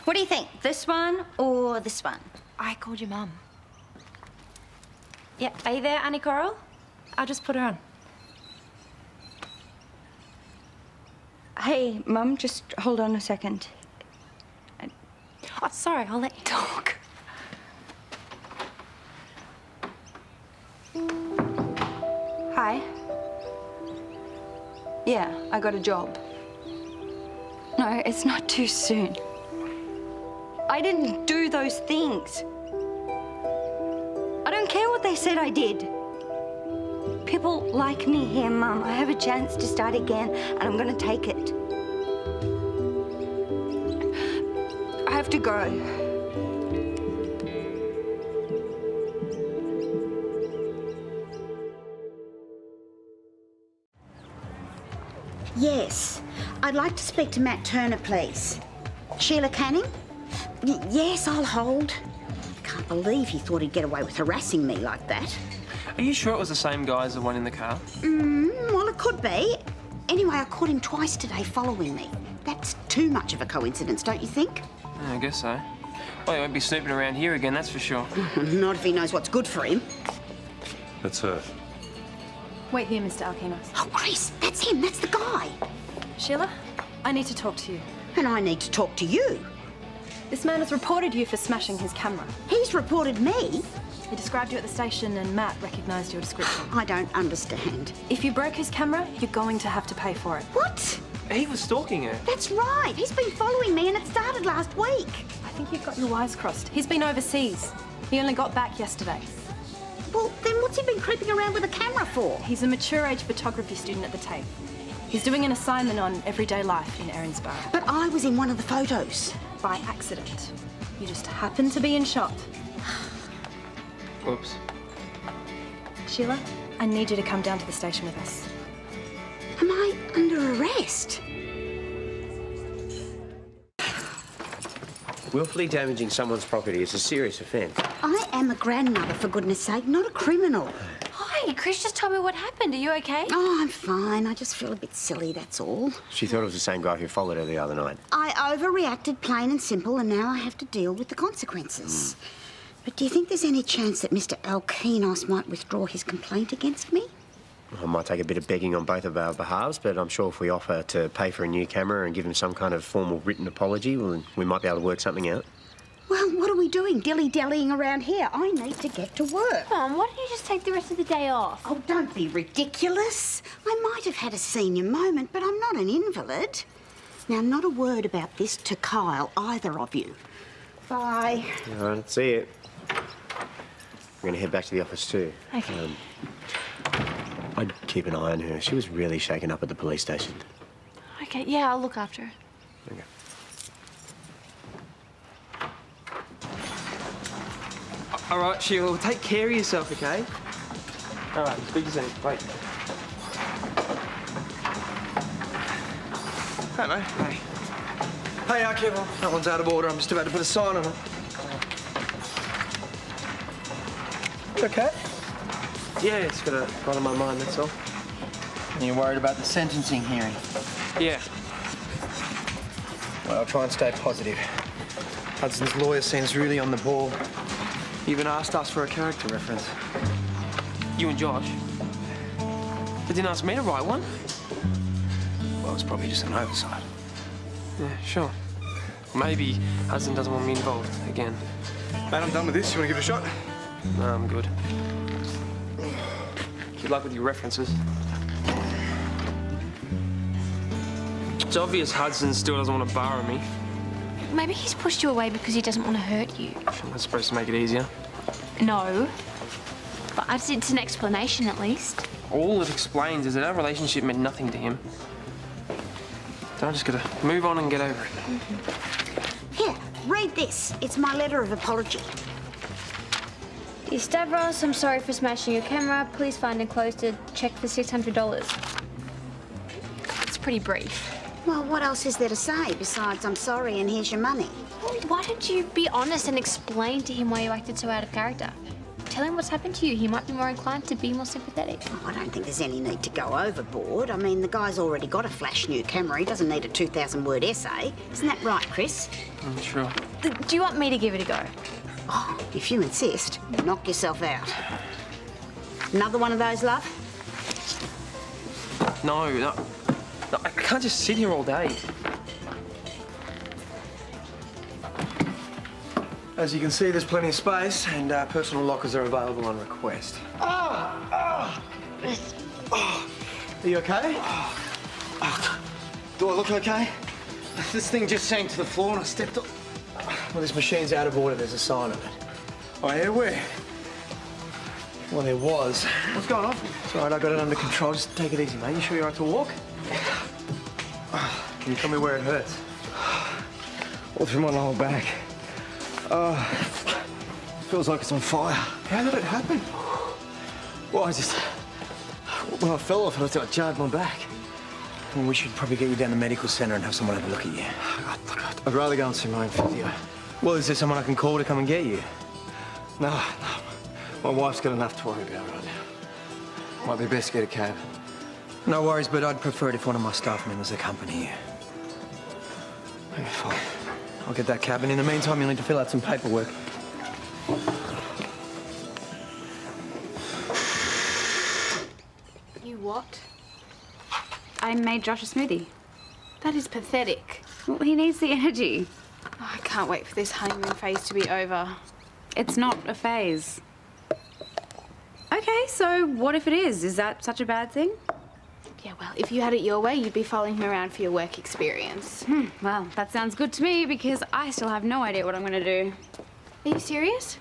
what do you think? This one or this one?
I called your mum. Yeah, are you there, Annie Coral? I'll just put her on.
Hey, Mum, just hold on a second.
Oh, sorry, I'll let you talk. Hi.
Yeah, I got a job. No, it's not too soon. I didn't do those things. I don't care what they said I did. People like me here, Mum. I have a chance to start again, and I'm gonna take it. I have to go.
Yes. I'd like to speak to Matt Turner, please. Sheila Canning? Yes, I'll hold. Can't believe he thought he'd get away with harassing me like that.
Are you sure it was the same guy as the one in the car?
Well, it could be. Anyway, I caught him twice today following me. That's too much of a coincidence, don't you think?
Yeah, I guess so. Well, he won't be snooping around here again, that's for sure.
Not if he knows what's good for him.
That's her.
Wait here, Mr. Alkinos.
Oh, Chris, that's him. That's the guy.
Sheila, I need to talk to you.
And I need to talk to you.
This man has reported you for smashing his camera.
He's reported me?
He described you at the station and Matt recognised your description.
I don't understand.
If you broke his camera, you're going to have to pay for it.
What?
He was stalking her.
That's right. He's been following me and it started last week.
I think you've got your wires crossed. He's been overseas. He only got back yesterday.
Well, then what's he been creeping around with a camera for?
He's a mature-age photography student at the TAFE. He's doing an assignment on everyday life in Erinsborough.
But I was in one of the photos.
By accident. You just happened to be in shot.
Oops.
Sheila, I need you to come down to the station with us.
Am I under arrest?
Willfully damaging someone's property is a serious offence.
I am a grandmother, for goodness sake, not a criminal.
Hi, Chris just told me what happened. Are you okay?
Oh, I'm fine. I just feel a bit silly, that's all.
She thought it was the same guy who followed her the other night.
I overreacted, plain and simple, and now I have to deal with the consequences. But do you think there's any chance that Mr. Alkinos might withdraw his complaint against me?
I might take a bit of begging on both of our behalves, but I'm sure if we offer to pay for a new camera and give him some kind of formal written apology, well, we might be able to work something out.
Well, what are we doing dilly-dallying around here? I need to get to work.
Mum, why don't you just take the rest of the day off?
Oh, don't be ridiculous. I might have had a senior moment, but I'm not an invalid. Now, not a word about this to Kyle, either of you. Bye.
All right, see you. I'm going to head back to the office too.
Okay.
I'd keep an eye on her. She was really shaken up at the police station.
Okay, yeah, I'll look after her.
Okay.
All right, Sheila, take care of yourself, okay? All right, speak to you soon. Bye.
Hey, mate. Hey. Hey, careful. That one's out of order. I'm just about to put a sign on it. You okay?
Yeah, it's got a lot on my mind, that's all.
You're worried about the sentencing hearing?
Yeah.
Well, I'll try and stay positive. Hudson's lawyer seems really on the ball. He even asked us for a character reference.
You and Josh? They didn't ask me to write one?
Well, it's probably just an oversight.
Yeah, sure. Maybe Hudson doesn't want me involved again.
Mate, I'm done with this. You want to give it a shot?
No, I'm good. Good luck with your references. It's obvious Hudson still doesn't want to borrow me.
Maybe he's pushed you away because he doesn't want to hurt you.
That's supposed to make it easier.
No. But it's an explanation, at least.
All it explains is that our relationship meant nothing to him. So I just gotta move on and get over it.
Here, read this. It's my letter of apology.
Dear Stavros, I'm sorry for smashing your camera. Please find enclosed a check for $600.
It's pretty brief.
Well, what else is there to say besides I'm sorry and here's your money?
Why don't you be honest and explain to him why you acted so out of character? Tell him what's happened to you. He might be more inclined to be more sympathetic.
Oh, I don't think there's any need to go overboard. I mean, the guy's already got a flash new camera. He doesn't need a 2,000-word essay. Isn't that right, Chris?
I'm sure.
Do you want me to give it a go?
Oh, if you insist, knock yourself out. Another one of those, love?
No, I can't just sit here all day.
As you can see, there's plenty of space, and personal lockers are available on request. Are you okay? Do I look okay? This thing just sank to the floor and I stepped up. Well, this machine's out of order. There's a sign on it. Oh, yeah, where? Well, there was. What's going on? It's all right, I got it under control. Just take it easy, mate. You sure you're right to walk? Can you tell me where it hurts? All through my lower back. Feels like it's on fire. How did it happen? Well, when I fell off it, I jarred my back. Well, we should probably get you down to the medical centre and have someone have a look at you. I'd rather go and see my own physio. Well, is there someone I can call to come and get you? No. My wife's got enough to worry about right now. Might be best to get a cab. No worries, but I'd prefer it if one of my staff members accompany you. Okay, fine. I'll get that cab, and in the meantime, you'll need to fill out some paperwork.
You what?
I made Josh a smoothie.
That is pathetic.
Well, he needs the energy.
Oh, I can't wait for this honeymoon phase to be over.
It's not a phase. Okay, so what if it is? Is that such a bad thing?
Yeah, well, if you had it your way, you'd be following him around for your work experience.
Well, that sounds good to me because I still have no idea what I'm going to do.
Are you serious?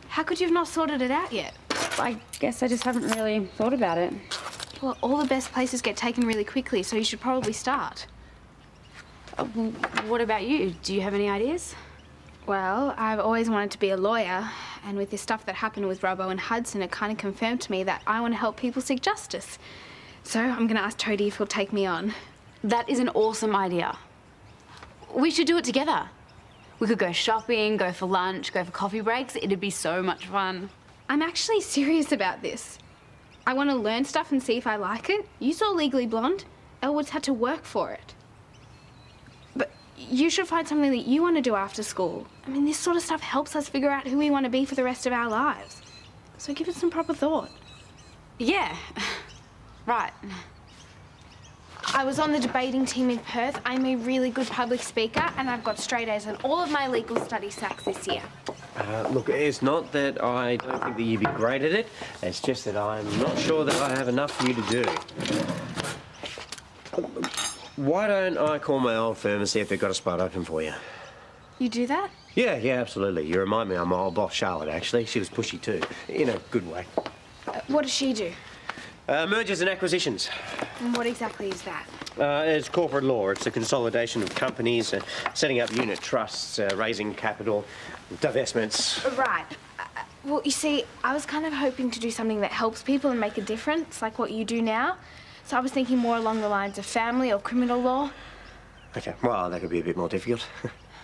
How could you have not sorted it out yet?
I guess I just haven't really thought about it.
Well, all the best places get taken really quickly, so you should probably start.
What about you? Do you have any ideas?
Well, I've always wanted to be a lawyer, and with this stuff that happened with Robbo and Hudson, it kind of confirmed to me that I want to help people seek justice. So I'm going to ask Toadie if he'll take me on.
That is an awesome idea. We should do it together. We could go shopping, go for lunch, go for coffee breaks. It'd be so much fun.
I'm actually serious about this. I want to learn stuff and see if I like it. You saw Legally Blonde. Elwood's had to work for it. But you should find something that you want to do after school. I mean, this sort of stuff helps us figure out who we want to be for the rest of our lives. So give it some proper thought.
Yeah, right.
I was on the debating team in Perth. I'm a really good public speaker and I've got straight A's on all of my legal study sacks this year.
Look, it's not that I don't think that you'd be great at it. It's just that I'm not sure that I have enough for you to do. Why don't I call my old firm and see if they've got a spot open for you?
You do that?
Yeah, absolutely. You remind me of my old boss, Charlotte, actually. She was pushy too, in a good way.
What does she do?
Mergers and acquisitions.
And what exactly is that?
It's corporate law. It's a consolidation of companies, setting up unit trusts, raising capital, divestments.
Right. Well, you see, I was kind of hoping to do something that helps people and make a difference, like what you do now. So I was thinking more along the lines of family or criminal law.
Okay, well, that could be a bit more difficult.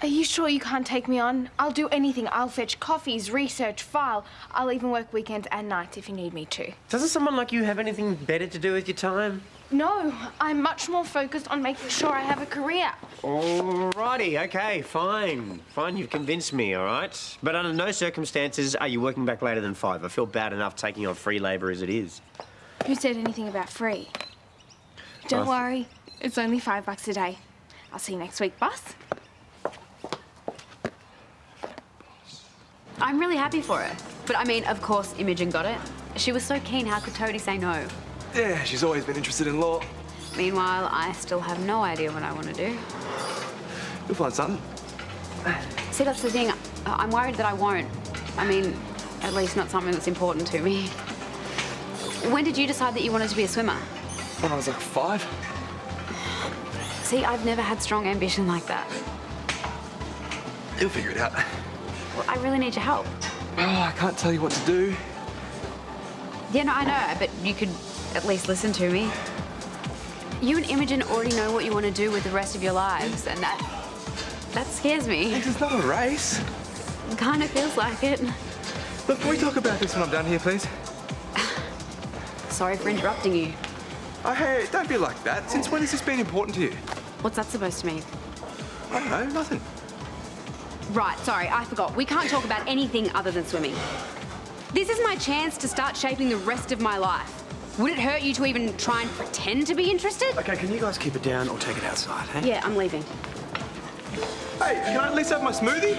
Are you sure you can't take me on? I'll do anything. I'll fetch coffees, research, file. I'll even work weekends and nights if you need me to.
Doesn't someone like you have anything better to do with your time?
No, I'm much more focused on making sure I have a career.
Alrighty, okay, fine. Fine, you've convinced me, all right? But under no circumstances are you working back later than 5. I feel bad enough taking on free labour as it is.
Who said anything about free? Don't worry, it's only $5 a day. I'll see you next week, boss.
I'm really happy for her. But I mean, of course, Imogen got it. She was so keen, how could Toadie say no?
Yeah, she's always been interested in law.
Meanwhile, I still have no idea what I want to do.
You'll find something.
See, that's the thing. I'm worried that I won't. I mean, at least not something that's important to me. When did you decide that you wanted to be a swimmer?
When I was like 5.
See, I've never had strong ambition like that.
You'll figure it out.
Well, I really need your help.
Oh, I can't tell you what to do.
Yeah, no, I know, but you could at least listen to me. You and Imogen already know what you want to do with the rest of your lives, and that scares me.
It's not a race.
It kind of feels like it.
Look, can we talk about this when I'm done here, please?
Sorry for interrupting you.
Oh, hey, don't be like that. Since when has this been important to you?
What's that supposed to mean?
I don't know, nothing.
Right, sorry, I forgot. We can't talk about anything other than swimming. This is my chance to start shaping the rest of my life. Would it hurt you to even try and pretend to be interested?
Okay, can you guys keep it down or take it outside, hey?
Yeah, I'm leaving.
Hey, can I at least have my smoothie?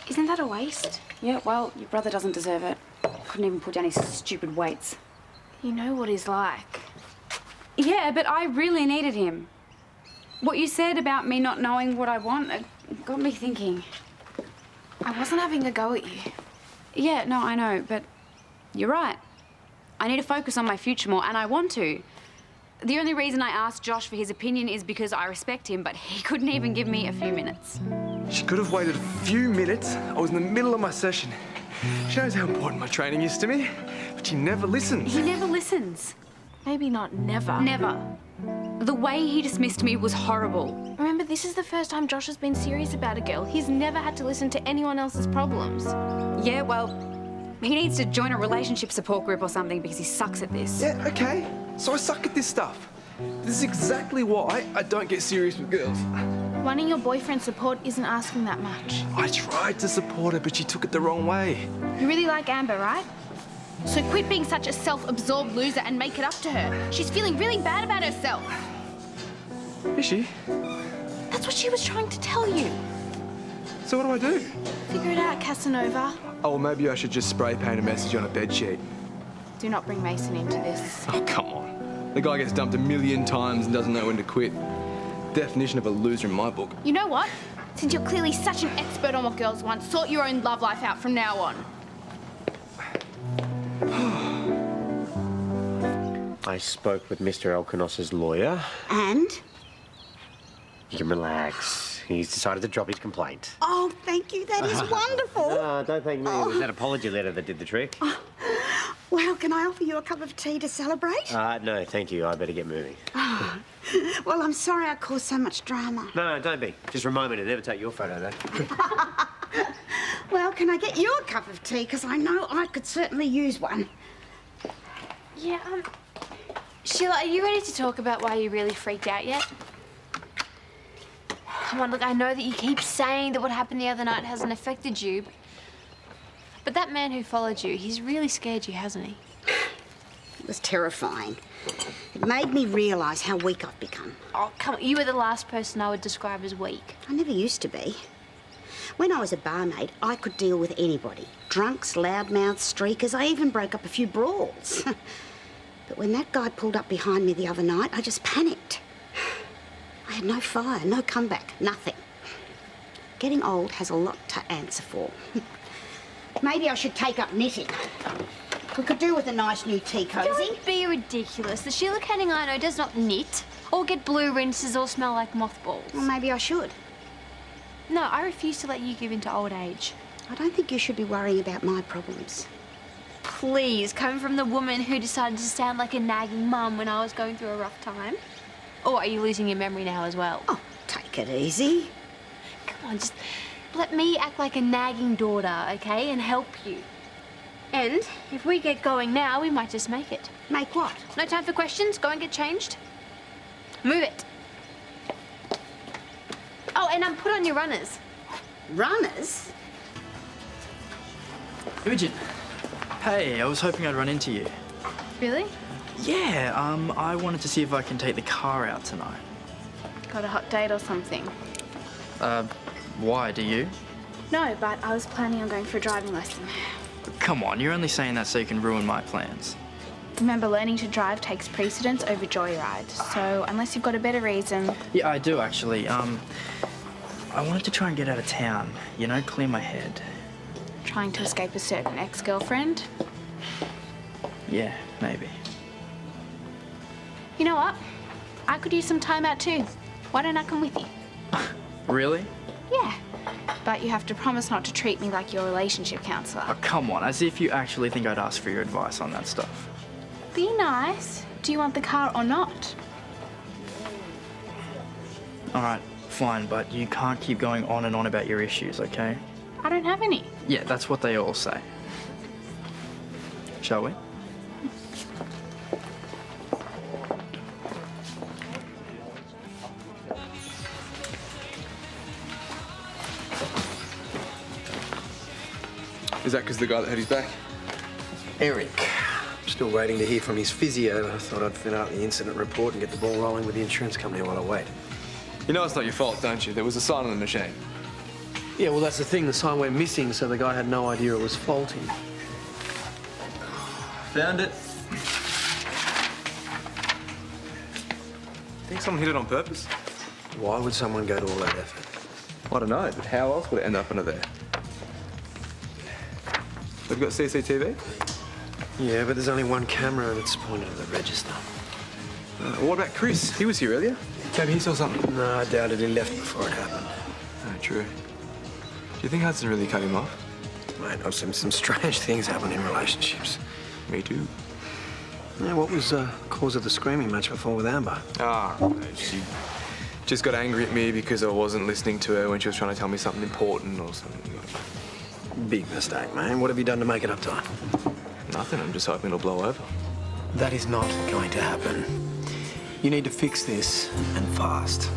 Isn't that a waste?
Yeah, well, your brother doesn't deserve it. Couldn't even put down his stupid weights.
You know what he's like.
Yeah, but I really needed him. What you said about me not knowing what I want, it got me thinking.
I wasn't having a go at you.
Yeah, no, I know, but you're right. I need to focus on my future more, and I want to. The only reason I asked Josh for his opinion is because I respect him, but he couldn't even give me a few minutes.
She could have waited a few minutes. I was in the middle of my session. She knows how important my training is to me, but she never listens.
He never listens.
Maybe not never.
Never. The way he dismissed me was horrible.
Remember, this is the first time Josh has been serious about a girl. He's never had to listen to anyone else's problems.
Yeah, well, he needs to join a relationship support group or something because he sucks at this.
Yeah, okay. So I suck at this stuff. This is exactly why I don't get serious with girls.
Wanting your boyfriend's support isn't asking that much.
I tried to support her, but she took it the wrong way.
You really like Amber, right? So quit being such a self-absorbed loser and make it up to her. She's feeling really bad about herself.
Is she?
That's what she was trying to tell you.
So what do I do?
Figure it out, Casanova.
Oh, well, maybe I should just spray paint a message on a bedsheet.
Do not bring Mason into this.
Oh, come on. The guy gets dumped 1,000,000 times and doesn't know when to quit. Definition of a loser in my book.
You know what? Since you're clearly such an expert on what girls want, sort your own love life out from now on.
I spoke with Mr. Elkanos's lawyer.
And?
You can relax. He's decided to drop his complaint.
Oh, thank you. That is wonderful.
No, don't thank me. It was that apology letter that did the trick.
Well, can I offer you a cup of tea to celebrate?
No, thank you. I better get moving.
Oh. Well, I'm sorry I caused so much drama.
No, don't be. Just remind me to never take your photo, though.
Well, can I get you a cup of tea? Because I know I could certainly use one.
Yeah, Sheila, are you ready to talk about why you really freaked out yet? Come on, look, I know that you keep saying that what happened the other night hasn't affected you, but that man who followed you, he's really scared you, hasn't he?
It was terrifying. It made me realise how weak I've become.
Oh, come on, you were the last person I would describe as weak.
I never used to be. When I was a barmaid, I could deal with anybody. Drunks, loudmouths, streakers. I even broke up a few brawls. But when that guy pulled up behind me the other night, I just panicked. I had no fire, no comeback, nothing. Getting old has a lot to answer for. Maybe I should take up knitting. We could do with a nice new tea cosy.
Don't be ridiculous. The Sheila Canning I know does not knit, or get blue rinses, or smell like mothballs.
Well, maybe I should.
No, I refuse to let you give in to old age.
I don't think you should be worrying about my problems.
Please, coming from the woman who decided to sound like a nagging mum when I was going through a rough time. Or are you losing your memory now as well?
Oh, take it easy.
Come on, just let me act like a nagging daughter, okay, and help you. And if we get going now, we might just make it.
Make what?
No time for questions. Go and get changed. Move it. Oh, and put on your runners.
Runners?
Imogen. Hey, I was hoping I'd run into you.
Really?
Yeah, I wanted to see if I can take the car out tonight.
Got a hot date or something?
Why, do you?
No, but I was planning on going for a driving lesson.
Come on, you're only saying that so you can ruin my plans.
Remember, learning to drive takes precedence over joyride. So unless you've got a better reason...
Yeah, I do, actually. I wanted to try and get out of town, you know, clear my head.
Trying to escape a certain ex-girlfriend?
Yeah, maybe.
You know what? I could use some time out too. Why don't I come with you?
Really?
Yeah. But you have to promise not to treat me like your relationship counsellor.
Oh, come on, as if you actually think I'd ask for your advice on that stuff.
Be nice. Do you want the car or not?
All right, fine, but you can't keep going on and on about your issues, okay?
I don't have any.
Yeah, that's what they all say. Shall we?
Is that because the guy that had his back? Eric. I'm still waiting to hear from his physio. I thought I'd fill out the incident report and get the ball rolling with the insurance company while I wait.
You know it's not your fault, don't you? There was a sign on the machine.
Yeah, well, that's the thing. The sign went missing, so the guy had no idea it was faulty.
Found it. Think someone hit it on purpose?
Why would someone go to all that effort?
I don't know, but how else would it end up under there? They've got CCTV?
Yeah, but there's only one camera and it's pointed at the register.
What about Chris? He was here earlier. Maybe he saw something.
No, I doubt it. He left before it happened.
Oh, true. Do you think Hudson really cut him off?
Mate, I've seen some strange things happen in relationships.
Me too.
Yeah, what was the cause of the screaming match before with Amber?
Ah, right. She just got angry at me because I wasn't listening to her when she was trying to tell me something important or something.
Big mistake, man. What have you done to make it up to her?
Nothing. I'm just hoping it'll blow over.
That is not going to happen. You need to fix this, and fast.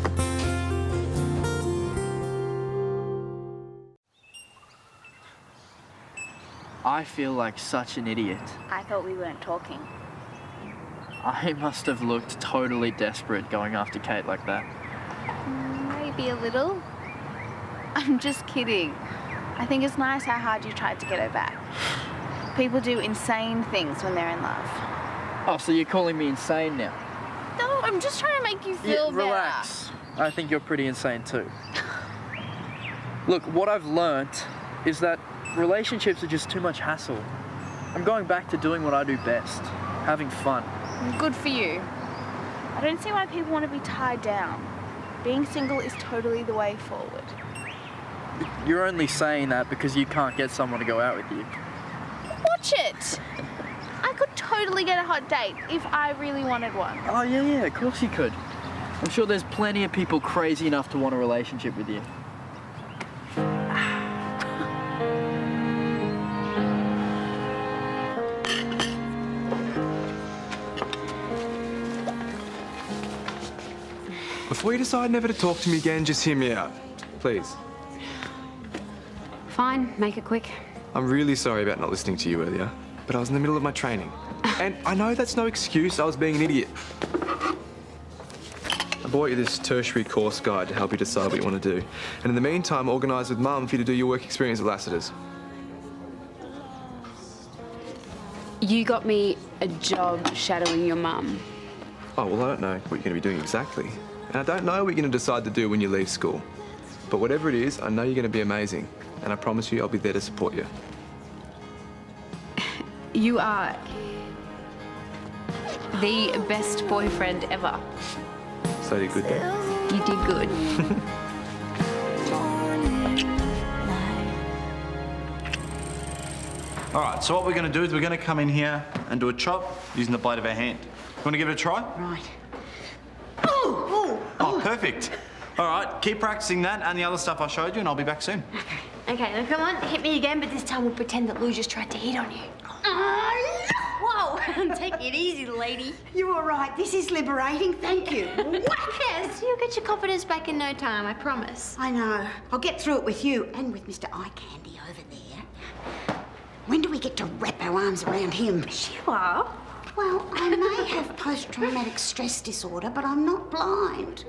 I feel like such an idiot.
I thought we weren't talking.
I must have looked totally desperate going after Kate like that.
Maybe a little. I'm just kidding. I think it's nice how hard you tried to get her back. People do insane things when they're in love.
Oh, so you're calling me insane now?
No, I'm just trying to make you feel better.
Relax. I think you're pretty insane too. Look, what I've learnt is that relationships are just too much hassle. I'm going back to doing what I do best, having fun.
Good for you. I don't see why people want to be tied down. Being single is totally the way forward.
You're only saying that because you can't get someone to go out with you.
Watch it! I could totally get a hot date if I really wanted one.
Oh, yeah, of course you could. I'm sure there's plenty of people crazy enough to want a relationship with you.
Before you decide never to talk to me again, just hear me out. Please.
Fine, make it quick.
I'm really sorry about not listening to you earlier, but I was in the middle of my training. And I know that's no excuse, I was being an idiot. I bought you this tertiary course guide to help you decide what you want to do. And in the meantime, organised with Mum for you to do your work experience at Lassiter's.
You got me a job shadowing your mum.
Oh, well, I don't know what you're going to be doing exactly. And I don't know what you're going to decide to do when you leave school. But whatever it is, I know you're going to be amazing. And I promise you I'll be there to support you.
You are the best boyfriend ever.
So did good then?
You did good.
All right, so what we're going to do is we're going to come in here and do a chop using the blade of our hand. You want to give it a try?
Right.
Oh, perfect. All right, keep practicing that and the other stuff I showed you, and I'll be back soon.
Okay, now come on, hit me again, but this time we'll pretend that Lou just tried to hit on you. Whoa! Take it easy, lady.
You were right. This is liberating. Thank you.
Yes, you'll get your confidence back in no time, I promise.
I know. I'll get through it with you and with Mr. Eye Candy over there. When do we get to wrap our arms around him?
You are.
Well, I may have post-traumatic stress disorder, but I'm not blind.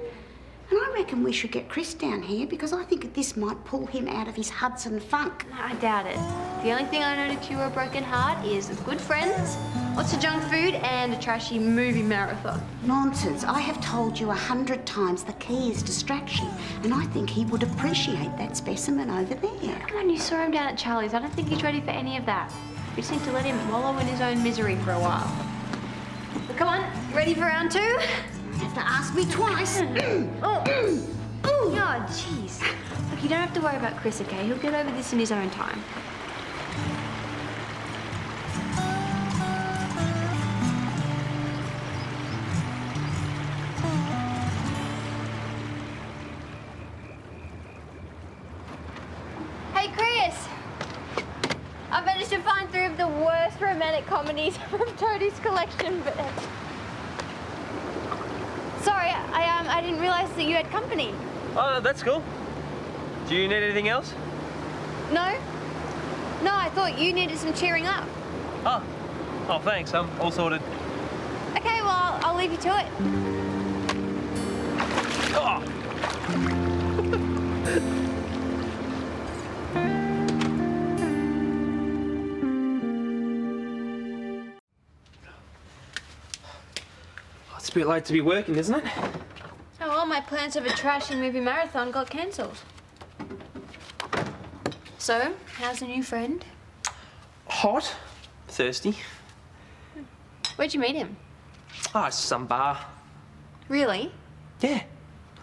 And I reckon we should get Chris down here because I think this might pull him out of his Hudson funk.
I doubt it. The only thing I know to cure a broken heart is good friends, lots of junk food, and a trashy movie marathon.
Nonsense. I have told you 100 times the key is distraction, and I think he would appreciate that specimen over there.
Come on, you saw him down at Charlie's. I don't think he's ready for any of that. We just need to let him wallow in his own misery for a while. But come on, ready for round two?
You have to ask me twice.
Oh, jeez. Look, you don't have to worry about Chris, okay? He'll get over this in his own time.
Hey, Chris! I've managed to find 3 of the worst romantic comedies from Toadie's collection, but... Sorry, I didn't realise that you had company.
Oh, that's cool. Do you need anything else?
No? No, I thought you needed some cheering up.
Oh, thanks. I'm all sorted.
Okay, well, I'll leave you to it.
Oh. It's a bit late to be working, isn't it?
Oh, all my plans of a trashy movie marathon got cancelled. So, how's the new friend?
Hot. Thirsty.
Where'd you meet him?
Oh, it's some bar.
Really?
Yeah.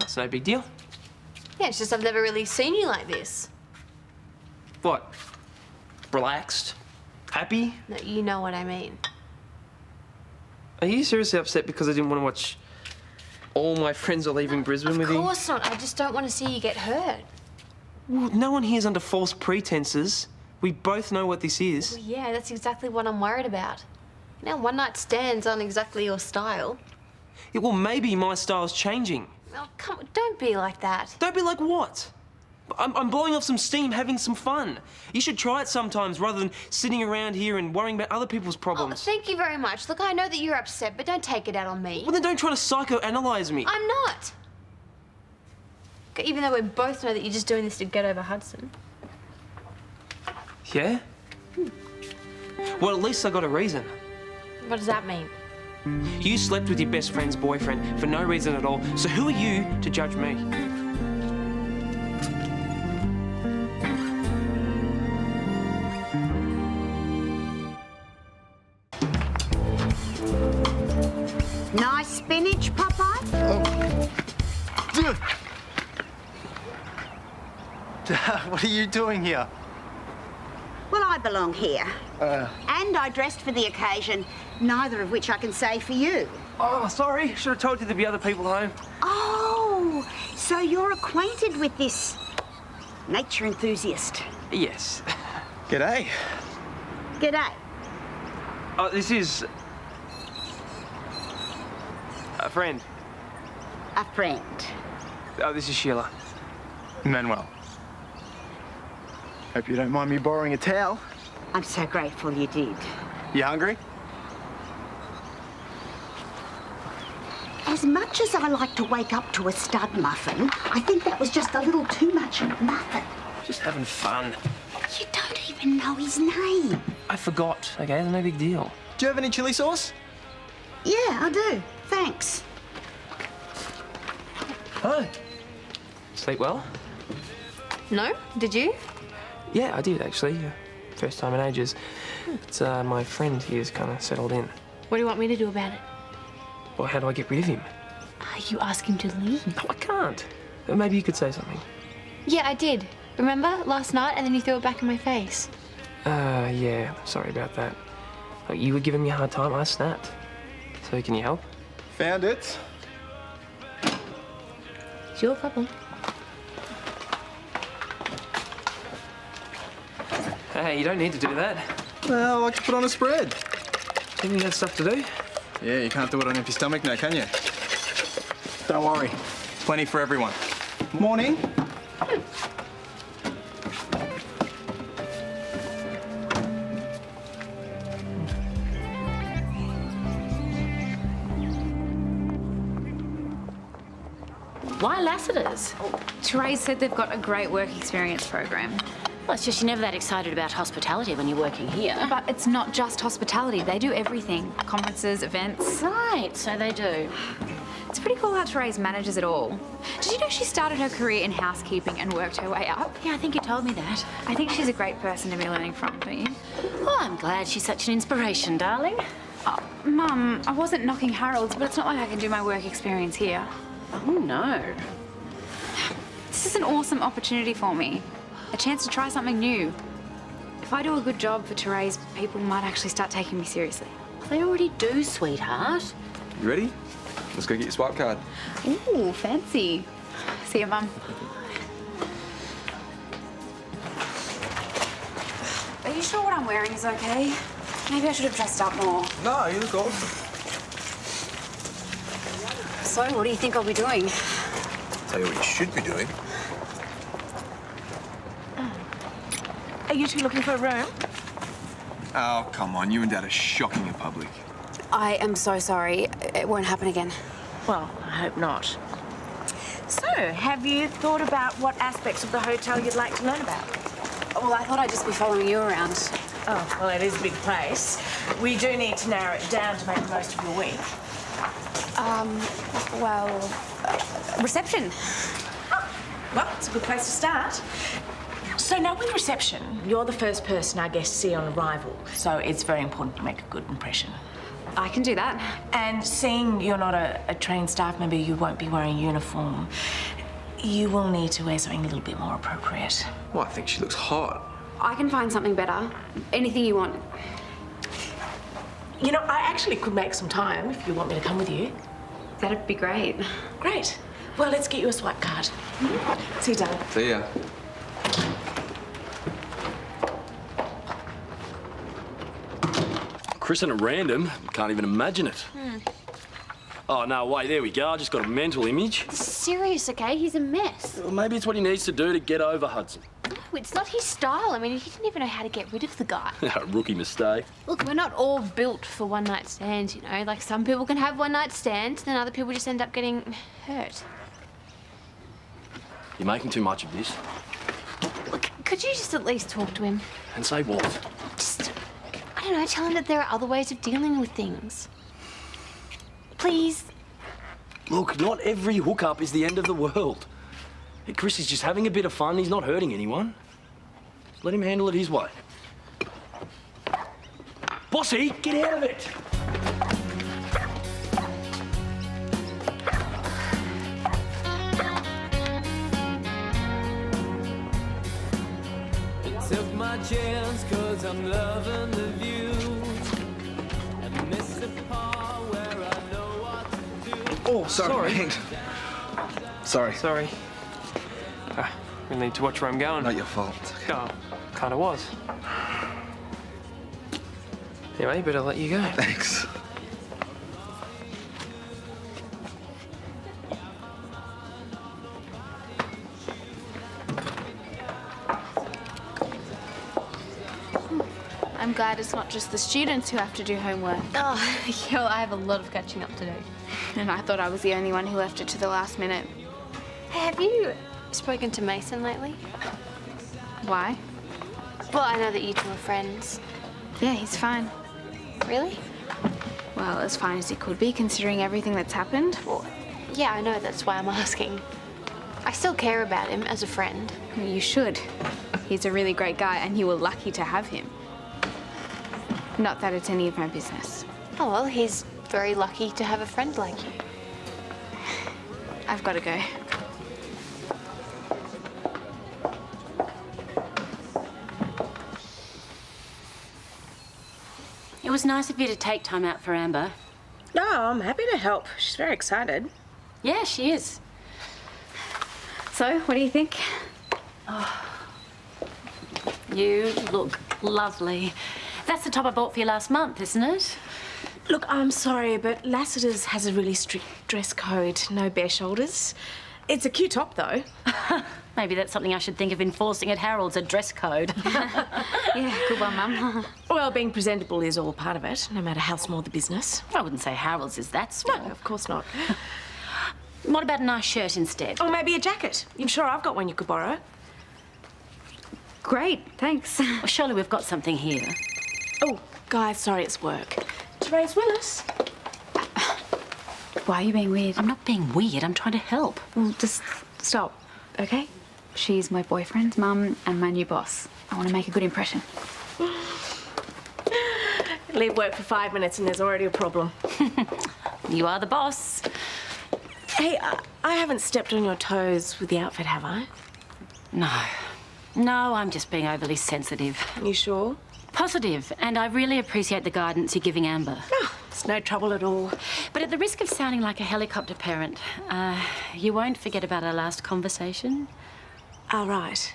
That's no big deal.
Yeah, it's just I've never really seen you like this.
What? Relaxed? Happy?
No, you know what I mean.
Are you seriously upset because I didn't want to watch All My Friends Are Leaving Brisbane with you?
Of course not. I just don't want to see you get hurt.
Well, no one here's under false pretenses. We both know what this is.
Well, yeah, that's exactly what I'm worried about. You know, one-night stands aren't exactly your style.
Yeah, well, maybe my style's changing.
Oh, come on, don't be like that.
Don't be like what? I'm blowing off some steam, having some fun. You should try it sometimes rather than sitting around here and worrying about other people's
Oh,
problems.
thank you very much. Look, I know that you're upset, but don't take it out on me.
Well, then don't try to psychoanalyze me.
I'm not. Even though we both know that you're just doing this to get over Hudson.
Yeah? Well, at least I got a reason.
What does that mean?
You slept with your best friend's boyfriend for no reason at all, so who are you to judge me?
Nice spinach, Popeye?
What are you doing here?
Well, I belong here. And I dressed for the occasion, neither of which I can say for you.
Oh, sorry. Should have told you there'd be other people home.
Oh, so you're acquainted with this nature enthusiast?
Yes.
G'day.
G'day.
Oh, this is... a friend.
A friend.
Oh, this is Sheila.
Manuel. Hope you don't mind me borrowing a towel.
I'm so grateful you did.
You hungry?
As much as I like to wake up to a stud muffin, I think that was just a little too much of muffin.
Just having fun.
You don't even know his name.
I forgot, okay? It's no big deal.
Do you have any chili sauce?
Yeah, I do. Thanks.
Hi. Sleep well?
No? Did you?
Yeah, I did, actually. First time in ages. It's my friend here's kind of settled in.
What do you want me to do about it?
Well, how do I get rid of him?
You ask him to leave.
No, I can't. Maybe you could say something.
Yeah, I did. Remember? Last night, and then you threw it back in my face.
Yeah. Sorry about that. Like, you were giving me a hard time, I snapped. So can you help?
Found it.
It's your problem.
Hey, you don't need to do that.
Well, I like to put on a spread.
Think you got stuff to do?
Yeah, you can't do it on an empty stomach now, can you? Don't worry. Plenty for everyone. Morning.
Why Lassiter's? Therese said they've got a great work experience program.
Well, it's just you're never that excited about hospitality when you're working here.
But it's not just hospitality. They do everything. Conferences, events.
Right, so they do.
It's pretty cool how Therese manages it all. Did you know she started her career in housekeeping and worked her way up?
Yeah, I think you told me that.
I think she's a great person to be learning from, don't you?
Well, I'm glad she's such an inspiration, darling.
Oh, Mum, I wasn't knocking Harold's, but it's not like I can do my work experience here.
Oh, no.
This is an awesome opportunity for me. A chance to try something new. If I do a good job for Therese, people might actually start taking me seriously.
They already do, sweetheart.
You ready? Let's go get your swipe card.
Ooh, fancy. See you, Mum. Are you sure what I'm wearing is okay? Maybe I should have dressed up more.
No, you look awesome.
So, what do you think I'll be doing?
Tell you what you should be doing.
Are you two looking for a room?
Oh, come on. You and Dad are shocking in public.
I am so sorry. It won't happen again.
Well, I hope not. So, have you thought about what aspects of the hotel you'd like to learn about?
Well, I thought I'd just be following you around.
Oh, well, it is a big place. We do need to narrow it down to make the most of your week.
Reception.
Well, it's a good place to start. So now with reception, you're the first person our guests see on arrival, so it's very important to make a good impression.
I can do that.
And seeing you're not a trained staff member, you won't be wearing uniform. You will need to wear something a little bit more appropriate.
Well, I think she looks hot.
I can find something better. Anything you want.
You know, I actually could make some time if you want me to come with you.
That'd be great.
Great. Well, let's get you a swipe card. See you, darling.
See ya.
Chrising at random. Can't even imagine it. Oh, no, wait, there we go. I just got a mental image.
Serious, okay? He's a mess.
Well, maybe it's what he needs to do to get over Hudson.
No, it's not his style. I mean, he didn't even know how to get rid of the guy.
A rookie mistake.
Look, we're not all built for one-night stands, you know? Like, some people can have one-night stands, then other people just end up getting hurt.
You're making too much of this.
Look, could you just at least talk to him?
And say what?
Just, I don't know, tell him that there are other ways of dealing with things. Please.
Look, not every hookup is the end of the world. Hey, Chris is just having a bit of fun. He's not hurting anyone. Let him handle it his way. Bossy, get out of it!
chance, 'cause I'm loving the view. And miss the part where I know what to do.
Oh, sorry.
Sorry.
Sorry.
Sorry. We need to watch where I'm going.
Not your fault.
Oh, kind of was. Anyway, better let you go.
Thanks.
I'm glad it's not just the students who have to do homework.
Oh, yeah, I have a lot of catching up to do.
And I thought I was the only one who left it to the last minute.
Hey, have you spoken to Mason lately?
Why?
Well, I know that you two are friends.
Yeah, he's fine.
Really?
Well, as fine as he could be, considering everything that's happened.
Well, yeah, I know. That's why I'm asking. I still care about him as a friend.
You should. He's a really great guy, and you were lucky to have him. Not that it's any of my business.
Oh, well, he's very lucky to have a friend like you.
I've got to go.
It was nice of you to take time out for Amber.
No, I'm happy to help. She's very excited.
Yeah, she is.
So, what do you think?
You look lovely. That's the top I bought for you last month, isn't it?
Look, I'm sorry, but Lassiter's has a really strict dress code. No bare shoulders. It's a cute top, though.
Maybe that's something I should think of enforcing at Harold's, a dress code.
Yeah, good one, Mum.
Well, being presentable is all part of it, no matter how small the business.
I wouldn't say Harold's is that small.
No, of course not.
What about a nice shirt instead?
Or maybe a jacket. I'm sure I've got one you could borrow.
Great, thanks.
Well, surely we've got something here.
Oh, guys, sorry, it's work. Therese Willis.
Why are you being weird?
I'm not being weird. I'm trying to help.
Well, just stop, okay? She's my boyfriend's mum and my new boss. I want to make a good impression.
Leave work for 5 minutes and there's already a problem.
You are the boss.
Hey, I haven't stepped on your toes with the outfit, have I?
No. No, I'm just being overly sensitive.
You sure?
Positive, and I really appreciate the guidance you're giving Amber.
Oh, it's no trouble at all.
But at the risk of sounding like a helicopter parent, you won't forget about our last conversation?
Ah, right.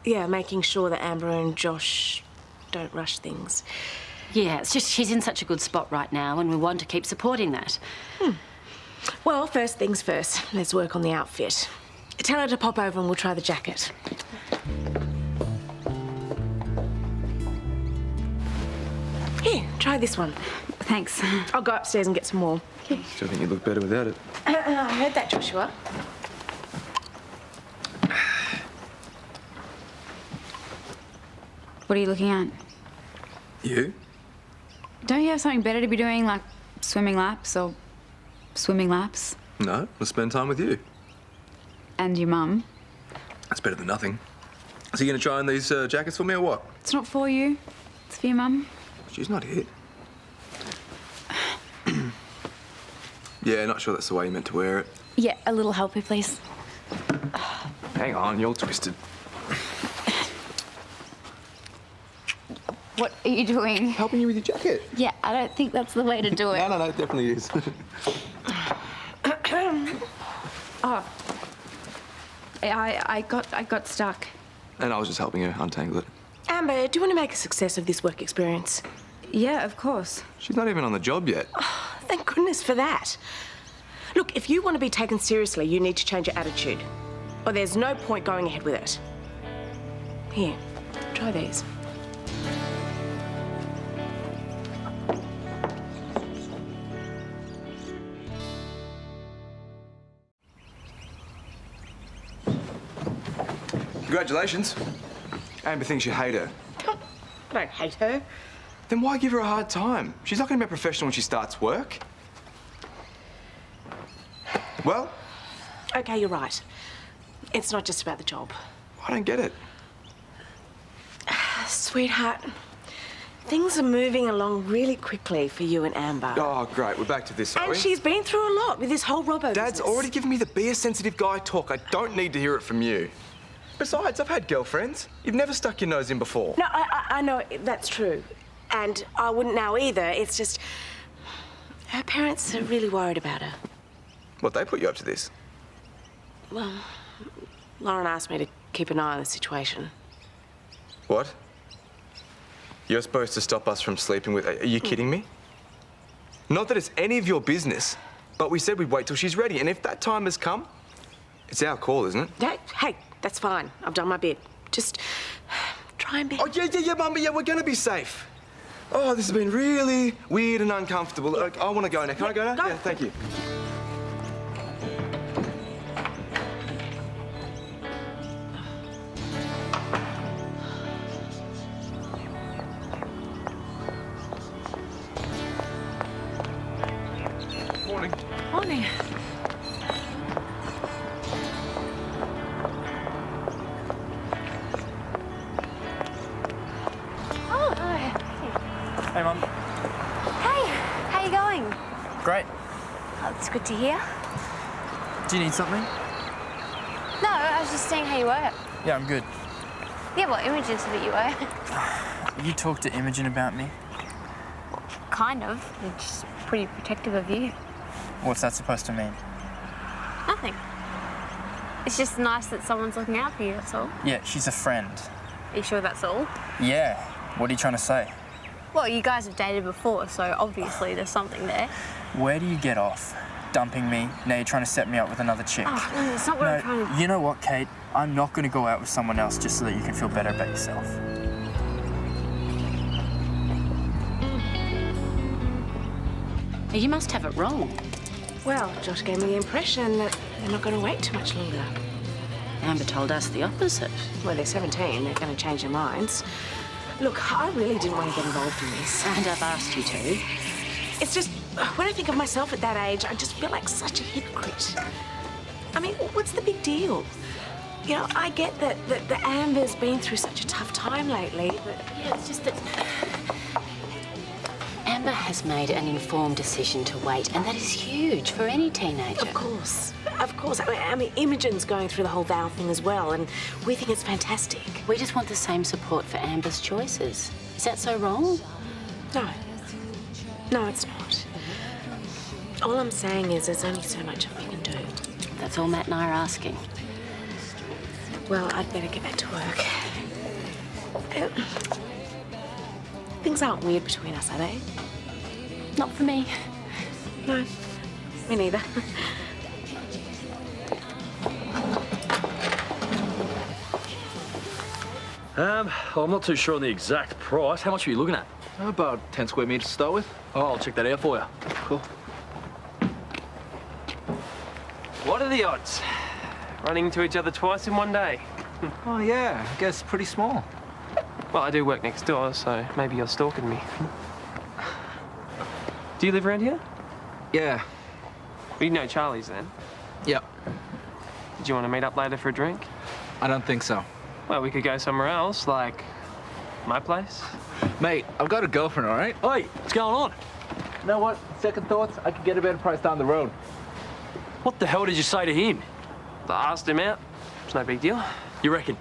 Yeah, making sure that Amber and Josh don't rush things.
Yeah, it's just she's in such a good spot right now, and we want to keep supporting that.
Well, first things first. Let's work on the outfit. Tell her to pop over and we'll try the jacket. Here, try this one.
Thanks.
I'll go upstairs and get some more.
Still think you look better without it.
I heard that, Joshua.
What are you looking at?
You?
Don't you have something better to be doing, like swimming laps or swimming laps?
No, we'll spend time with you.
And your mum?
That's better than nothing. So you going to try on these jackets for me or what?
It's not for you. It's for your mum.
She's not here. Yeah, not sure that's the way you meant to wear it.
Yeah, a little helpy, please.
Hang on, you're all twisted.
What are you doing?
Helping you with your jacket.
Yeah, I don't think that's the way to do it.
No, it definitely is.
Oh. I got stuck.
And I was just helping her untangle it.
Amber, do you want to make a success of this work experience?
Yeah, of course.
She's not even on the job yet.
Oh, thank goodness for that. Look, if you want to be taken seriously, you need to change your attitude. Or there's no point going ahead with it. Here, try these.
Congratulations. Amber thinks you hate her.
I don't hate her.
Then why give her a hard time? She's not going to be a professional when she starts work. Well?
Okay, you're right. It's not just about the job.
I don't get it.
Sweetheart, things are moving along really quickly for you and Amber.
Oh, great. We're back to this, are
And
we?
she's been through a lot with this whole Robbo
Dad's
business.
already given me the be a sensitive guy talk. I don't need to hear it from you. Besides, I've had girlfriends. You've never stuck your nose in before.
No, I know that's true. And I wouldn't now either. It's just... her parents are really worried about her.
What, they put you up to this?
Well, Lauren asked me to keep an eye on the situation.
What? You're supposed to stop us from sleeping with... Are you kidding me? Not that it's any of your business, but we said we'd wait till she's ready, and if that time has come, it's our call, isn't it?
Hey, that's fine. I've done my bit. Just try and be...
Oh, yeah, Mum, yeah, we're gonna be safe. Oh, this has been really weird and uncomfortable. I want to go now. Can I go now?
Go.
Yeah, thank you. Morning.
Morning.
Oh, hi.
Hey, Mum.
Hey, how you going?
Great.
Oh, it's good to hear.
Do you need something?
No, I was just seeing how you were.
Yeah, I'm good.
Yeah, well, Imogen said that you were.
You talked to Imogen about me?
Kind of. She's pretty protective of you.
What's that supposed to mean?
Nothing. It's just nice that someone's looking out for you, that's all.
Yeah, she's a friend.
Are you sure that's all?
Yeah. What are you trying to say?
Well, you guys have dated before, so obviously there's something there.
Where do you get off? Dumping me, now you're trying to set me up with another chick.
Oh, no, that's not what I'm trying to...
You know what, Kate? I'm not going to go out with someone else just so that you can feel better about yourself.
You must have it wrong.
Well, Josh gave me the impression that they're not going to wait too much longer.
Amber told us the opposite.
Well, they're 17. They're going to change their minds. Look, I really didn't want to get involved in this.
And I've asked you to.
It's just, when I think of myself at that age, I just feel like such a hypocrite. I mean, what's the big deal? You know, I get that Amber's been through such a tough time lately, but...
Yeah, it's just that... Amber has made an informed decision to wait, and that is huge for any teenager.
Of course. Of course. I mean, Imogen's going through the whole Val thing as well, and we think it's fantastic.
We just want the same support for Amber's choices. Is that so wrong?
No. No, it's not. All I'm saying is there's only so much we can do.
That's all Matt and I are asking.
Well, I'd better get back to work. Things aren't weird between us, are they?
Not for me.
No, me neither.
Well, I'm not too sure on the exact price. How much are you looking at?
About 10 square metres to start with.
Oh, I'll check that out for you.
Cool. What are the odds? Running into each other twice in one day.
Oh, yeah. I guess pretty small.
Well, I do work next door, so maybe you're stalking me. Do you live around here?
Yeah.
Well, you know Charlie's then.
Yep.
Did you want to meet up later for a drink?
I don't think so.
Well, we could go somewhere else, like my place.
Mate, I've got a girlfriend, all right?
Hey, what's going on?
You know what? Second thoughts, I could get a better price down the road.
What the hell did you say to him?
I asked him out. It's no big deal.
You reckon?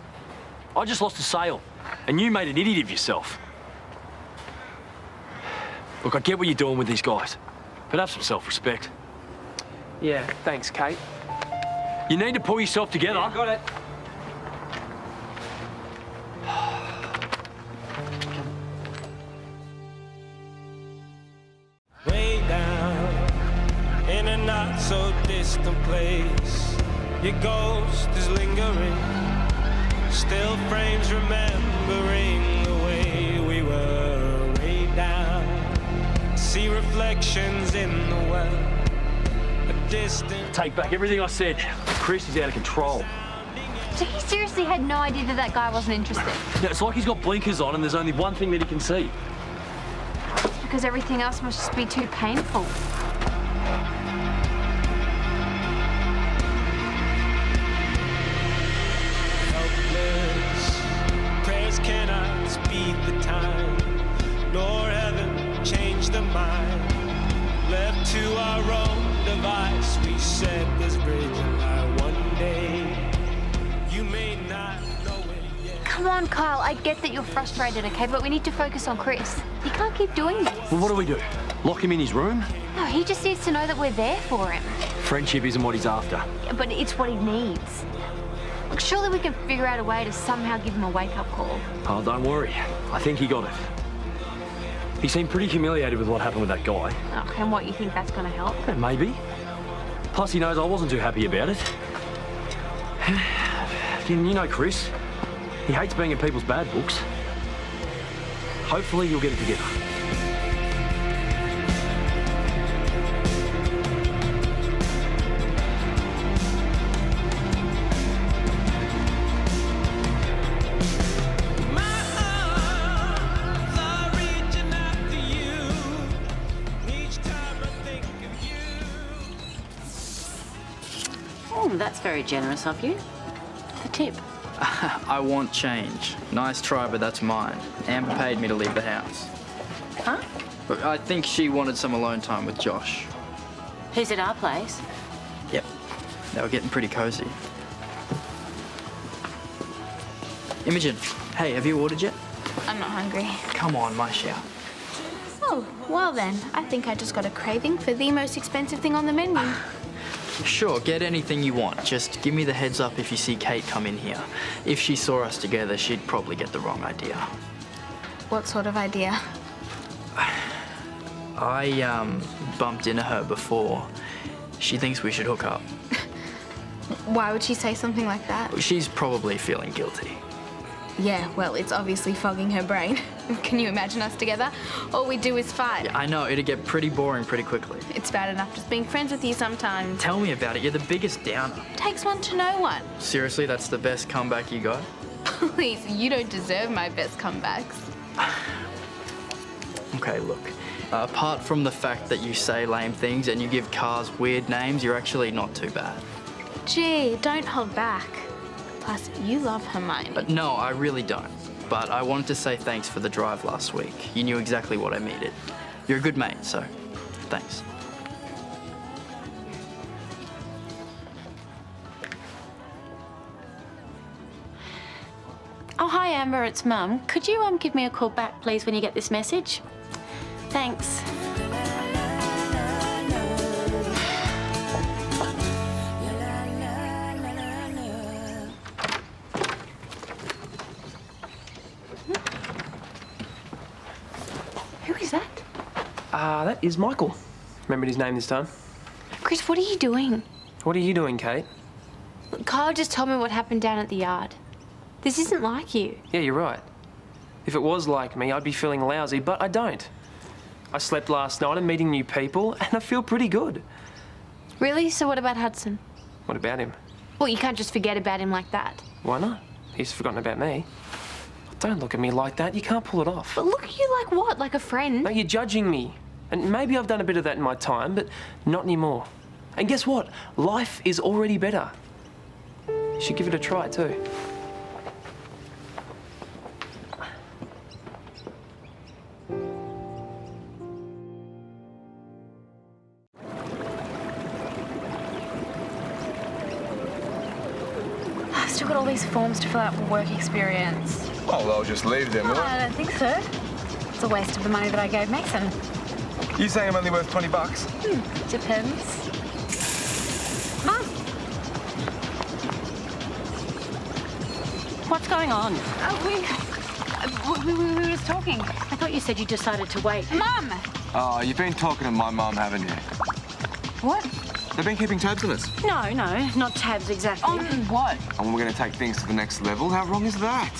I just lost a sale, and you made an idiot of yourself. Look, I get what you're doing with these guys, but have some self-respect.
Yeah, thanks, Kate.
You need to pull yourself together.
Yeah, got it.
Way down in a not so distant place, your ghost is lingering, still frames remembering the way we were. Way down, see reflections in the well, a distant...
Take back everything I said. Chris is out of control.
So he seriously had no idea that that guy wasn't interested?
Yeah, it's like he's got blinkers on and there's only one thing that he can see.
Because everything else must just be too painful.
Helpless, prayers cannot speed the time, nor heaven change the mind. Left to our own device, we set this bridge and lie one day. You may not
on, Kyle. I get that you're frustrated, okay? But we need to focus on Chris. You can't keep doing this.
Well, what do we do? Lock him in his room?
No, he just needs to know that we're there for him.
Friendship isn't what he's after.
But it's what he needs. Look, surely we can figure out a way to somehow give him a wake-up call.
Oh, don't worry. I think he got it. He seemed pretty humiliated with what happened with that guy.
Oh, and what, you think that's going to help?
Yeah, maybe. Plus, he knows I wasn't too happy about it. You know Chris. He hates being in people's bad books. Hopefully, you'll get it together.
Oh, that's very generous of you. The tip.
I want change. Nice try, but that's mine. Amber paid me to leave the house.
Huh?
But I think she wanted some alone time with Josh.
Who's at our place?
Yep. They were getting pretty cozy. Imogen, hey, have you ordered yet?
I'm not hungry.
Come on, my shout.
Oh, well then, I think I just got a craving for the most expensive thing on the menu.
Sure, get anything you want. Just give me the heads up if you see Kate come in here. If she saw us together, she'd probably get the wrong idea.
What sort of idea?
I bumped into her before. She thinks we should hook up.
Why would she say something like that?
She's probably feeling guilty.
Yeah, well, it's obviously fogging her brain. Can you imagine us together? All we do is fight.
Yeah, I know, it'd get pretty boring pretty quickly.
It's bad enough just being friends with you sometimes.
Tell me about it, you're the biggest downer.
Takes one to know one.
Seriously, that's the best comeback you got?
Please, you don't deserve my best comebacks.
Okay, look. Apart from the fact that you say lame things and you give cars weird names, you're actually not too bad.
Gee, don't hold back. Plus, you love Hermione.
No, I really don't. But I wanted to say thanks for the drive last week. You knew exactly what I needed. You're a good mate, so thanks.
Oh, hi, Amber, it's Mum. Could you give me a call back, please, when you get this message? Thanks.
Who is that?
That is Michael. Remembered his name this time.
Chris, what are you doing?
What are you doing, Kate?
Look, Kyle just told me what happened down at the yard. This isn't like you.
Yeah, you're right. If it was like me, I'd be feeling lousy, but I don't. I slept last night, I'm meeting new people, and I feel pretty good.
Really? So what about Hudson?
What about him?
Well, you can't just forget about him like that.
Why not? He's forgotten about me. Don't look at me like that. You can't pull it off.
But look at you like what? Like a friend?
No, you're judging me. And maybe I've done a bit of that in my time, but not anymore. And guess what? Life is already better. You should give it a try, too.
I've still got all these forms to fill out for work experience.
Oh, well, I'll just leave them, will I?
I don't think so. It's a waste of the money that I gave Mason.
You saying I'm only worth $20?
Depends. Mum!
What's going on?
We were just talking.
I thought you said you decided to wait.
Mum!
Oh, you've been talking to my mum, haven't you?
What?
They've been keeping tabs on us.
No, not tabs exactly.
On what?
And we're going to take things to the next level. How wrong is that?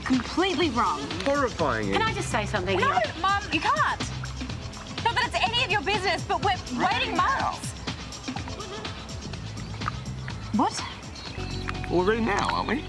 Completely wrong.
Horrifying.
Can I just say something
No,
here?
Mum, you can't. Not that it's any of your business, but we're waiting months. What?
Well, we're ready now, aren't we?